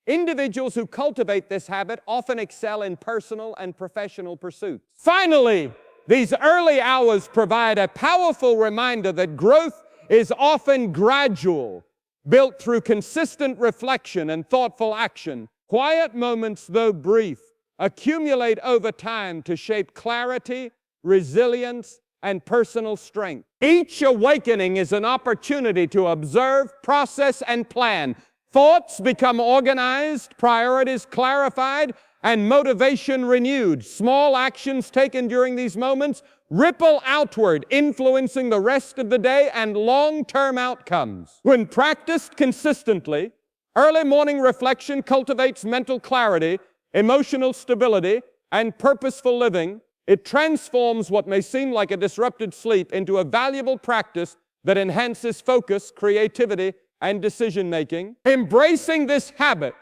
Individuals who cultivate this habit often excel in personal and professional pursuits. Finally, these early hours provide a powerful reminder that growth is often gradual, built through consistent reflection and thoughtful action. Quiet moments, though brief, accumulate over time to shape clarity, resilience, and personal strength. Each awakening is an opportunity to observe, process, and plan. Thoughts become organized, priorities clarified, and motivation renewed. Small actions taken during these moments ripple outward, influencing the rest of the day and long-term outcomes. When practiced consistently, early morning reflection cultivates mental clarity, emotional stability, and purposeful living. It transforms what may seem like a disrupted sleep into a valuable practice that enhances focus, creativity, and decision-making. Embracing this habit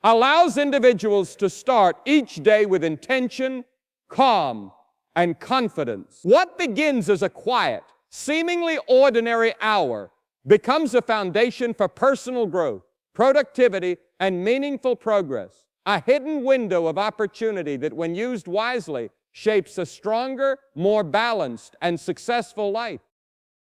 allows individuals to start each day with intention, calm, and confidence. What begins as a quiet, seemingly ordinary hour becomes a foundation for personal growth, productivity, and meaningful progress. A hidden window of opportunity that, when used wisely, shapes a stronger, more balanced, and successful life.